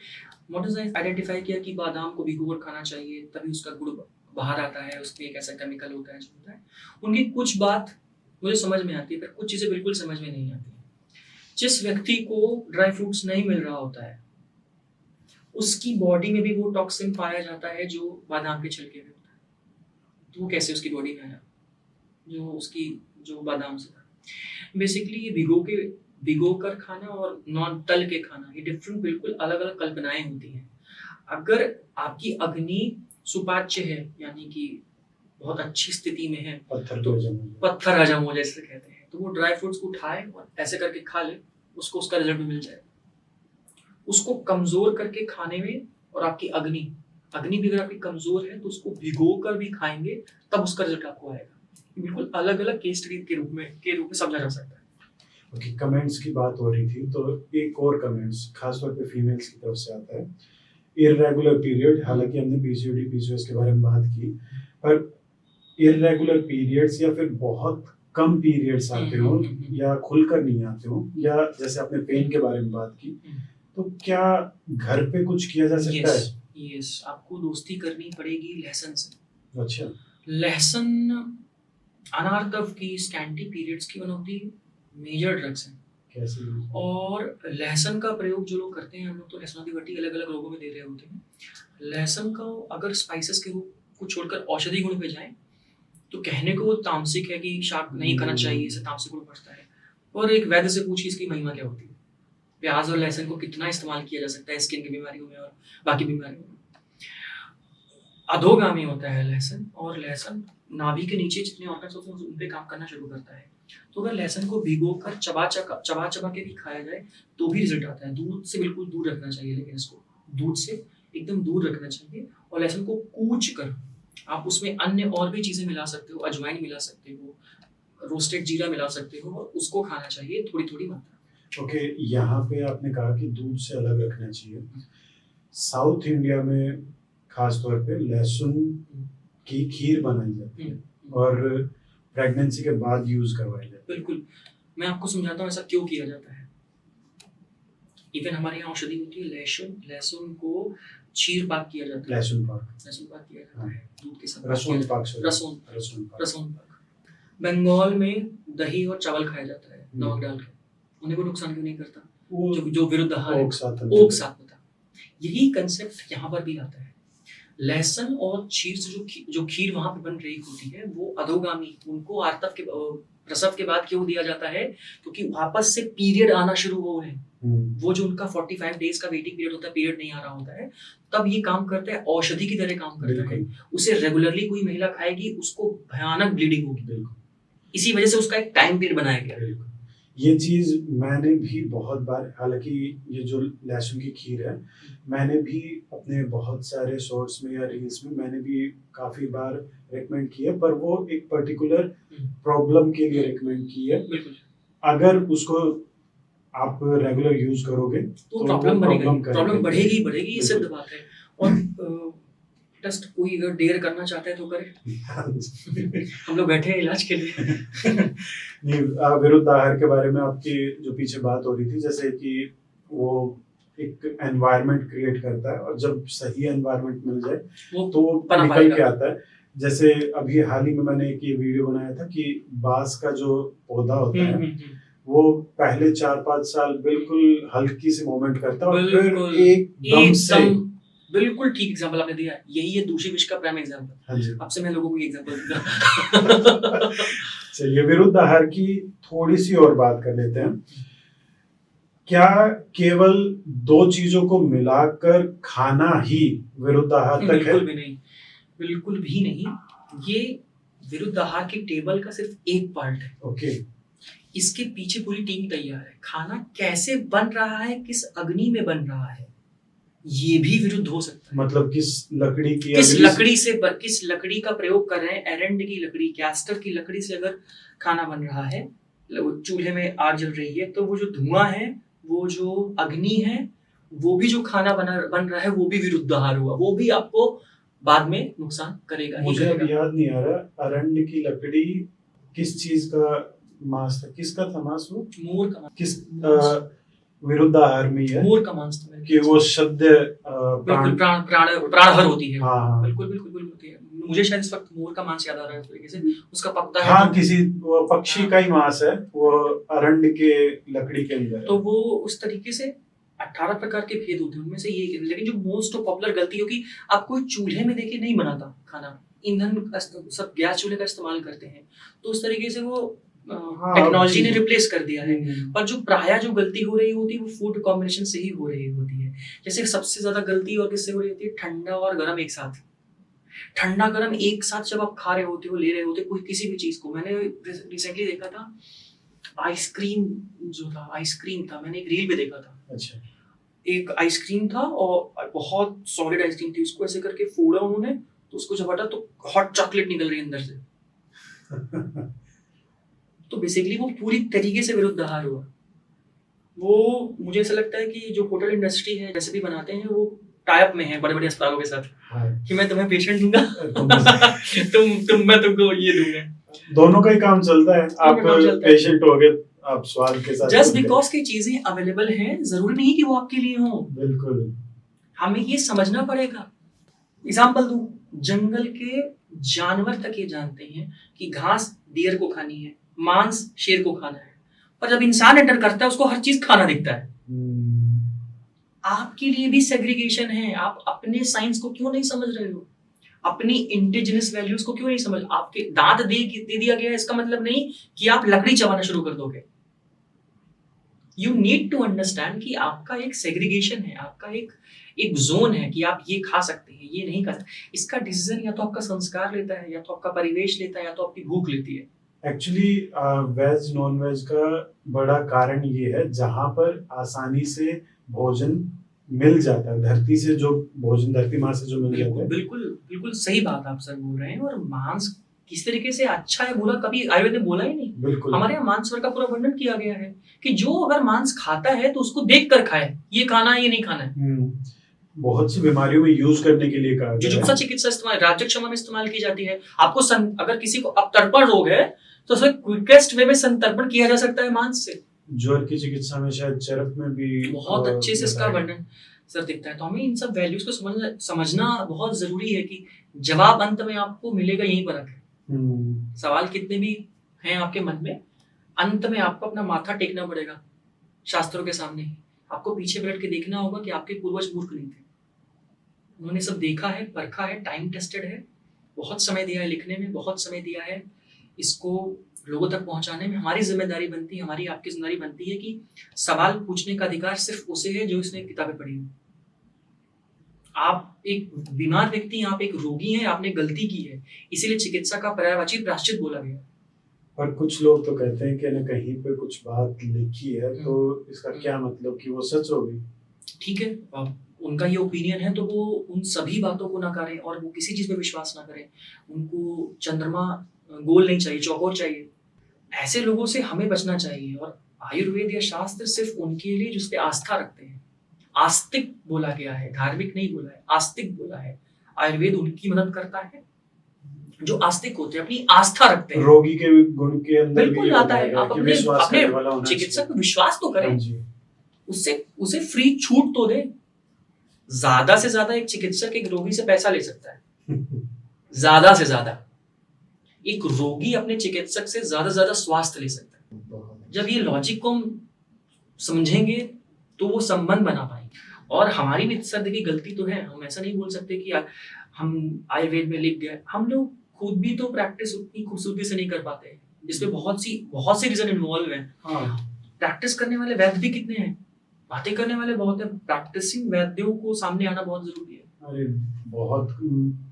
मॉडर्न साइंस आइडेंटिफाई किया कि बादाम को भिगो कर खाना चाहिए, तभी उसका गुण बाहर आता है, उसमें एक ऐसा केमिकल होता है जो होता है। उनकी कुछ बात मुझे समझ में आती है, पर कुछ चीज़ें बिल्कुल समझ में नहीं आती। जिस व्यक्ति को ड्राई फ्रूट्स नहीं मिल रहा होता है, उसकी बॉडी में भी वो टॉक्सिन पाया जाता है जो बादाम के छिलके में होता है। तो वो कैसे उसकी बॉडी में आया, जो बादाम से था? बेसिकली ये भिगो कर खाना और नॉन तल के खाना, ये डिफरेंट, बिल्कुल अलग अलग कल्पनाएं होती हैं। अगर आपकी अग्नि सुपाच्य है, यानी कि बहुत अच्छी स्थिति में है, पत्थर हजम हो जैसे कहते हैं, तो वो ड्राई फ्रूट्स को उठाए और ऐसे करके खा ले, उसको उसका रिजल्ट भी मिल जाएगा। उसको कमजोर करके खाने में, और आपकी अग्नि भी अगर आपकी कमजोर है तो उसको भिगो कर भी खाएंगे, तब उसका रिजल्ट आपको आएगा। बिल्कुल अलग अलग केस स्टडी के रूप में समझा जा सकता है। ओके, कमेंट्स की बात हो रही थी, तो एक और कमेंट्स खासतौर पे फीमेल्स की तरफ से आता है, इर्रेगुलर पीरियड। हालांकि हमने पीसीओडी पीसीओएस के बारे में बात की, पर इर्रेगुलर पीरियड्स या फिर बहुत कम पीरियड्स आते हो या खुलकर नहीं आते हो, या जैसे आपने पेन के बारे में बात की, तो क्या घर पे कुछ किया जा सकता है? यस, आपको दोस्ती करनी पड़ेगी लहसुन से। अच्छा, लहसुन अनार्थव की स्कैंटी पीरियड्स की one of the major drugs है। कैसे? और लहसुन का प्रयोग जो लोग करते हैं, हम लोग तो लहसुन की वटी अलग अलग रोगों में दे रहे होते हैं। लहसुन का अगर स्पाइसेस के रूप को छोड़कर औषधि गुण पे जाएं, तो कहने को वो तामसिक है कि शाक नहीं खाना चाहिए, इससे तामसिक गुण बढ़ता है, और एक वैद्य से पूछिए इसकी महिमा क्या होती है। प्याज और लहसुन को कितना इस्तेमाल किया जा सकता है स्किन की बीमारियों में और बाकी बीमारियों में। अधोगामी होता है लहसुन, और लहसुन नाभि के नीचे जितने ऑर्गन्स होते हैं उन पे काम करना शुरू करता है। तो अगर लहसुन को भिगो कर चबा चबा के भी खाया जाए तो भी रिजल्ट आता है। दूध से बिल्कुल दूर रखना चाहिए, लेकिन इसको दूध से एकदम दूर रखना चाहिए। और लहसुन को कूच कर आप उसमें अन्य और भी चीज़ें मिला सकते हो, अजवाइन मिला सकते हो, रोस्टेड जीरा मिला सकते हो, और उसको खाना चाहिए थोड़ी थोड़ी मात्रा। ओके, यहाँ पे आपने कहा कि दूध से अलग रखना चाहिए। साउथ इंडिया में खासतौर पे लहसुन की खीर बनाई जाती है और प्रेगनेंसी के बाद यूज करवाई जाती है। बिल्कुल, मैं आपको समझाता हूँ ऐसा क्यों किया जाता है। इवन हमारे यहाँ औषधि होती है, लहसुन को चीर पाक किया जाता है। लहसुन पाक किया जाता है दूध के साथ। रसून पाक। बंगाल में दही और चावल खाया जाता है नमक डाल के, उन्हें कोई नुकसान क्यों नहीं करता? जो विरुद्ध आहार ओक साथ होता। यही कंसेप्ट यहाँ पर भी आता है। लहसुन और चीर से जो खीर वहां पे बन रही होती है, वो अधोगामी, उनको प्रसव के बाद क्यों दिया जाता है? क्योंकि वापस से पीरियड आना शुरू हो रहे हैं। वो जो उनका 45 डेज का वेटिंग पीरियड होता है, पीरियड नहीं आ रहा होता है, तब ये काम करता है, औषधि की तरह काम करता है। उसे रेगुलरली कोई महिला खाएगी, उसको भयानक ब्लीडिंग होगी। इसी वजह से उसका एक टाइम पीरियड बनाया गया। ये चीज मैंने भी बहुत बार, हालांकि ये जो लहसुन की खीर है, मैंने भी अपने बहुत सारे शॉर्ट्स में या रील्स में मैंने भी काफी बार रेकमेंड की है, पर वो एक पर्टिकुलर प्रॉब्लम के लिए रेकमेंड की है। अगर उसको आप रेगुलर यूज करोगे तो प्रॉब्लम बढ़ेगी, ये सिद्ध बात है। और टेस्ट कोई अगर डेयर करना चाहता है तो करे। हम लोग बैठे हैं इलाज के लिए। नहीं, विरुद्ध आहार के बारे में आपकी जो पीछे बात हो रही थी, जैसे कि वो एक एनवायरनमेंट क्रिएट करता है और जब सही एनवायरनमेंट मिल जाए वो तो वो बना निकल पाएगा। के आता है। जैसे अभी हाल ही में मैंने एक ये वीडियो बनाया था कि बांस का जो पौधा होता है वो पहले 4-5 साल बिल्कुल हल्की सी मूवमेंट करता है और बिल्कुल फिर एकदम से बिल्कुल ठीक एग्जांपल आपने दिया है। यही है दूसरी विश का प्राइम एग्जांपल। हाँ जी। अब से मैं लोगों को एग्जांपल दूंगा। चलिए विरुद्ध आहार की थोड़ी सी और बात कर लेते हैं। क्या केवल 2 चीजों को मिलाकर खाना ही विरुद्ध आहार तक है? बिल्कुल भी नहीं, बिल्कुल भी नहीं। ये विरुद्ध आहार की टेबल का सिर्फ एक पार्ट है। ओके। इसके पीछे पूरी टीम तैयार है। खाना कैसे बन रहा है, किस अग्नि में बन रहा है, ये भी विरुद्ध हो सकता है। मतलब किस लकड़ी की किस लकड़ी का प्रयोग कर रहे हैं, एरंड की लकड़ी, कैस्टर की लकड़ी से अगर खाना बन रहा है, चूल्हे में आग जल रही है, तो वो जो धुआं है, वो जो अग्नि है, वो भी जो खाना बन रहा है, वो भी विरुद्ध आहार हुआ। वो भी आपको बाद में नुकसान करेगा। मुझे अब याद नहीं आ रहा अरंड की लकड़ी किस चीज का मांस था, किसका था मांस वो? मोर का किस विरुद्ध आहार में है मोर का मांस था कि वो शब्द बिल्कुल प्राणहर होती है। हाँ बिल्कुल बिल्कुल बिल्कुल होती है। मुझे शायद इस वक्त मोर का मांस याद आ रहा है, इस तरीके से उसका पत्ता है। हाँ, किसी वो पक्षी का ही मांस है, वो अरंड के लकड़ी के अंदर है। तो वो उस तरीके से 18 प्रकार के भेद होते हैं, उनमें से ये एक है। लेकिन जो मोस्ट पॉपुलर गलती होगी, आप कोई चूल्हे में देखिए नहीं बनाता खाना, ईंधन सब गैस चूल्हे का इस्तेमाल करते हैं, तो उस तरीके से वो टेक्नोलॉजी ने रिप्लेस कर दिया है। पर जो प्रायः जो गलती हो रही होती है वो फूड कॉम्बिनेशन से ही हो रही होती है। जैसे सबसे ज्यादा गलती और किससे हो रही होती है? ठंडा और गर्म एक साथ। ठंडा गर्म एक साथ जब आप खा रहे होते हो, ले रहे होते कोई किसी भी चीज को। मैंने रिसेंटली देखा था आइसक्रीम था, मैंने एक रील पे देखा था। अच्छा। एक आइसक्रीम था और बहुत सॉलिड आइसक्रीम थी, उसको ऐसे करके फोड़ा उन्होंने, तो उसको जब हटा तो हॉट चॉकलेट निकल रही अंदर से। तो बेसिकली वो पूरी तरीके से विरुद्ध आहार हुआ। वो मुझे ऐसा लगता है कि जो होटल इंडस्ट्री है, रेसिपी बनाते हैं, वो टाइप में है बड़े बड़े अस्पतालों के साथ। हाँ। कि मैं तुम्हें पेशेंट दूंगा मैं तुमको ये दूंगा। दोनों का ही काम चलता है। आप पेशेंट हो गए, आप स्वाद के साथ जस्ट बिकॉज की चीजें अवेलेबल हैं, जरूरी नहीं कि वो आपके लिए हो। बिल्कुल, हमें ये समझना पड़ेगा। एग्जाम्पल दूं, जंगल के जानवर तक ये जानते हैं कि घास डियर को खानी है, मांस शेर को खाना है, पर जब इंसान एंटर करता है उसको हर चीज खाना दिखता है। आपके लिए भी सेग्रीगेशन है। आप अपने साइंस को क्यों नहीं समझ रहे हो? अपनी इंडिजिनस वैल्यूज को क्यों नहीं समझ? आपके दांत दे दिया गया है, इसका मतलब नहीं कि आप लकड़ी चबाना शुरू कर दोगे। यू नीड टू अंडरस्टैंड कि आपका एक सेग्रीगेशन है, आपका एक जोन है कि आप ये खा सकते हैं, ये नहीं खा सकते। इसका डिसीजन या तो आपका संस्कार लेता है, या तो आपका परिवेश लेता है, या तो आपकी भूख लेती है। एक्चुअली वेज नॉन वेज का बड़ा कारण ये है, जहां पर आसानी से भोजन मिल जाता है, धरती से जो भोजन, धरती माँ से जो मिल जाता है। बिल्कुल बिल्कुल सही बात आप सर बोल रहे हैं। और मांस किस तरीके से अच्छा है बुरा कभी आयुर्वेद ने बोला ही नहीं। बिल्कुल। हमारे यहाँ मांसवर का पूरा वर्णन किया गया है कि जो अगर मांस खाता है तो उसको देख कर खाए, ये खाना है ये नहीं खाना है। बहुत सी बीमारियों में यूज करने के लिए कहा गया है। जुजुत्सा चिकित्सा इस्तेमाल, राज्य क्षमा में इस्तेमाल की जाती है। आपको अगर किसी को अपतर्पण रोग है तो उसे क्विकेस्ट वे में संतर्पण किया जा सकता है मांस से। ज्वर की चिकित्सा में शायद चरक में भी बहुत अच्छे से इसका वर्णन सर दिखता है। तो हमें इन सब वैल्यूज को समझना बहुत जरूरी है कि जवाब अंत में आपको मिलेगा यहीं पर आके। सवाल कितने भी हैं आपके मन में, अंत में आपको अपना माथा टेकना पड़ेगा शास्त्रों के सामने। आपको पीछे बैठ के देखना होगा कि आपके पूर्वज मूर्ख नहीं थे, उन्होंने सब देखा है, परखा है, टाइम टेस्टेड है, बहुत समय दिया है लिखने में, बहुत समय दिया है इसको लोगों तक पहुंचाने में। हमारी जिम्मेदारी बनती है, हमारी आपकी जिम्मेदारी बनती है कि सवाल पूछने का अधिकार सिर्फ उसे है जो इसने किताबें पढ़ी हो। आप एक बीमार व्यक्ति, आप एक रोगी हैं, आपने गलती की है, इसीलिए चिकित्सा का पर्यायवाची प्रायश्चित बोला गया। और कुछ लोग तो कहते हैं कि ना कहीं पे कुछ बात लिखी है तो इसका क्या मतलब कि वो सच होगी। ठीक है, उनका ये ओपिनियन है तो वो उन सभी बातों को नकारें और वो किसी चीज पे विश्वास ना करें। उनको चंद्रमा गोल नहीं चाहिए, चौकोर चाहिए। ऐसे लोगों से हमें बचना चाहिए। और आयुर्वेद या शास्त्र सिर्फ उनके लिए जिस पे आस्था रखते हैं। आस्तिक बोला गया है, धार्मिक नहीं बोला है, आस्तिक बोला है। आयुर्वेद उनकी मदद करता है जो आस्तिक होते हैं, अपनी आस्था रखते हैं। रोगी के गुण के अंदर भी बिल्कुल ये आता है, बताया गया आप कि अपने विश्वास अपने करने वाला होना चिकित्सक चाहिए। पे विश्वास तो करें, हाँ जी। उससे उसे फ्री छूट तो दे। ज्यादा से ज्यादा एक चिकित्सक एक रोगी से पैसा ले सकता है, ज्यादा से ज्यादा एक रोगी अपने चिकित्सक से ज्यादा स्वास्थ्य ले सकता है। जब ये लॉजिक को हम समझेंगे तो वो संबंध बना पाएंगे। और हमारी भी सर देखिए गलती तो है, हम ऐसा नहीं बोल सकते कि हम आयुर्वेद में लिख गए। हम लोग खुद भी तो प्रैक्टिस उतनी खूबसूरती से नहीं कर पाते हैं, जिसमें बहुत सी रीजन इन्वॉल्व है। प्रैक्टिस करने वाले वैद्य भी कितने हैं, बातें करने वाले बहुत है। प्रैक्टिसिंग वैद्यों को सामने आना बहुत जरूरी है। अरे बहुत,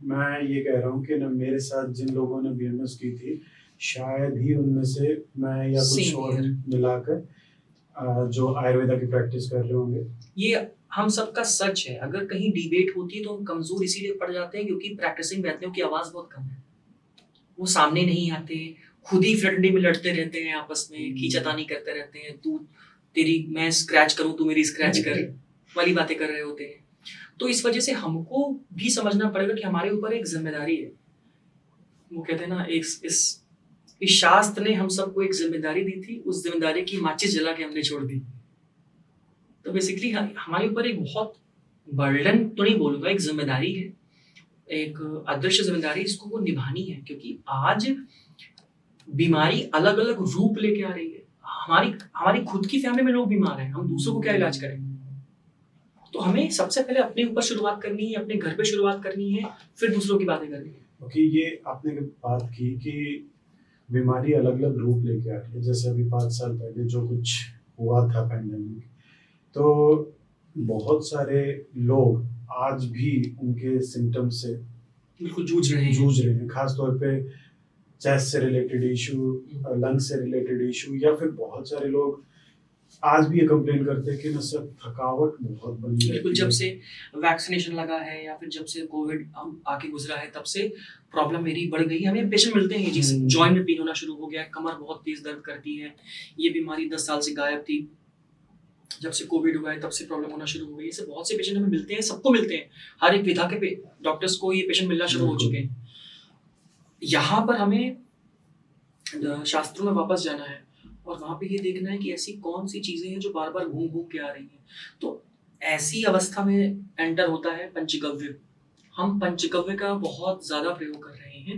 मैं ये कह रहा हूँ कि ना मेरे साथ जिन लोगों ने बीएमएस की थी, शायद ही उनमें से मैं या कुछ Same और here. मिलाकर जो आयुर्वेदा की प्रैक्टिस कर रहे होंगे। ये हम सबका सच है। अगर कहीं डिबेट होती है तो हम कमजोर इसीलिए पड़ जाते हैं क्योंकि प्रैक्टिसिंग वैद्यों की आवाज बहुत कम है। वो सामने नहीं आते, खुद ही फ्रेंडली में लड़ते रहते हैं, आपस में खींचातानी करते रहते हैं। मैं स्क्रैच करूं, तू मेरी स्क्रैच कर वाली बातें कर रहे होते हैं। तो इस वजह से हमको भी समझना पड़ेगा कि हमारे ऊपर एक जिम्मेदारी है। वो कहते हैं ना, इस शास्त्र ने हम सबको एक जिम्मेदारी दी थी, उस जिम्मेदारी की माचिस जला के हमने छोड़ दी। तो बेसिकली हमारे ऊपर एक बहुत बर्डन तो नहीं बोलूंगा, एक जिम्मेदारी है, एक अदृश्य जिम्मेदारी, इसको वो निभानी है। क्योंकि आज बीमारी अलग अलग रूप लेके आ रही है। हमारी खुद की फैमिली में लोग बीमार हैं, हम दूसरों को क्या इलाज करें? तो हमें सबसे पहले अपने ऊपर शुरुआत करनी है, अपने घर पे शुरुआत करनी है, फिर दूसरों की बातें करनी है। ओके, ये आपने बात की कि बीमारी अलग अलग रूप लेके आ रही है। जैसे अभी 5 साल पहले जो कुछ हुआ था पैंडेमिक, तो बहुत सारे लोग आज भी उनके सिम्टम्स से बिल्कुल जूझ रहे हैं। खासतौर पे चेस्ट से रिलेटेड इशू, लंग से रिलेटेड इशू, या फिर बहुत सारे लोग आज भी ये कंप्लेन करते हैं कि ना सर थकावट बहुत बनी है। बिल्कुल, जब से वैक्सीनेशन लगा है या फिर जब से कोविड आके गुजरा है, तब से प्रॉब्लम मेरी बढ़ गई है। हमें पेशेंट मिलते हैं जिस जॉइंट में पेन होना शुरू हो गया है, कमर बहुत तेज दर्द करती है। ये बीमारी 10 साल से गायब थी, जब से कोविड हुआ है तब से प्रॉब्लम होना शुरू हो गई। इससे बहुत से पेशेंट हमें मिलते हैं, सबको मिलते हैं, हर एक विधा के डॉक्टर्स को ये पेशेंट मिलना शुरू हो चुके हैं। यहाँ पर हमें शास्त्रों में वापस जाना है और वहां पे ये देखना है कि ऐसी कौन सी चीजें हैं जो बार बार घूम घूम के आ रही हैं। तो ऐसी अवस्था में एंटर होता है पंचगव्य। हम पंचगव्य का बहुत ज्यादा प्रयोग कर रहे हैं।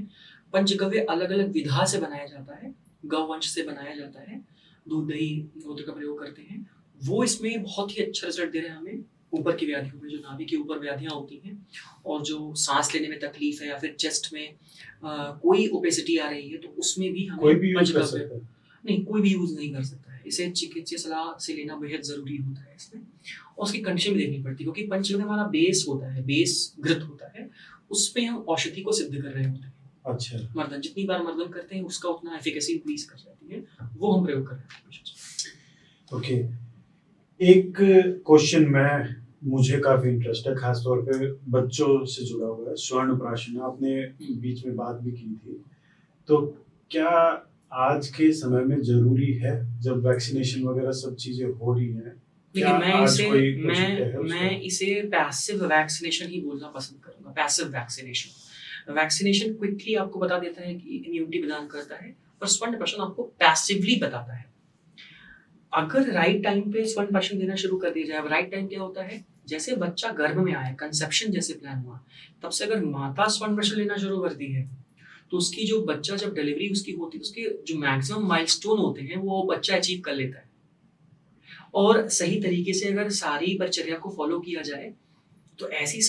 पंचगव्य अलग अलग विधा से बनाया जाता है, गौवंश से बनाया जाता है, दूध दही गोत्र का प्रयोग करते हैं। वो इसमें बहुत ही अच्छा रिजल्ट दे रहे हैं हमें ऊपर की व्याधियों में, जो नाभि के ऊपर व्याधियां होती हैं और जो सांस लेने में तकलीफ है या फिर चेस्ट में कोई ओपेसिटी आ रही है, तो उसमें भी हमें कोई भी यूज कर सकता है? नहीं, कोई भी यूज नहीं कर सकता है। इसे चिकित्सीय सलाह से लेना बेहद जरूरी होता है इसमें, और उसकी कंडीशन भी देखनी पड़ती है। क्योंकि पंचगव्य हमारा बेस होता है, बेस घृत होता है, उस पे हम औषधि को सिद्ध कर रहे होते हैं। अच्छा, मर्दन जितनी बार मर्दन करते हैं उसका उतना एफिकेसी इंक्रीज कर जाती है, वो हम प्रयोग कर रहे हैं। ओके, एक क्वेश्चन मुझे काफी इंटरेस्ट है, खासतौर पे बच्चों से जुड़ा हुआ है। स्वर्ण प्राशन आपने बीच में बात भी की थी, तो क्या आज के समय में जरूरी है, जब वैक्सीनेशन वगैरह सब चीजें हो रही हैं? देखिए, मैं इसे पैसिव वैक्सीनेशन ही बोलना पसंद करूंगा। पैसिव वैक्सीनेशन क्विकली आपको बता देता है कि इम्यूनिटी प्रदान करता है, पर स्वर्ण प्राशन आपको पैसिवली बताता है। अगर राइट टाइम पे स्वर्ण प्राशन देना शुरू कर दिया जाए। राइट टाइम क्या होता है? जैसे बच्चा गर्भ में आया, कंसेप्शन जैसे प्लान हुआ, तब से अगर माता स्वर्ण प्राशन लेना शुरू करती है, तो उसकी जो बच्चा जब डिलीवरी उसकी होती है, उसके जो मैक्सिमम माइलस्टोन होते हैं वो बच्चा अचीव कर लेता है। और सही तरीके से अगर सारी परिचर्या को फॉलो किया जाए तो ऐसी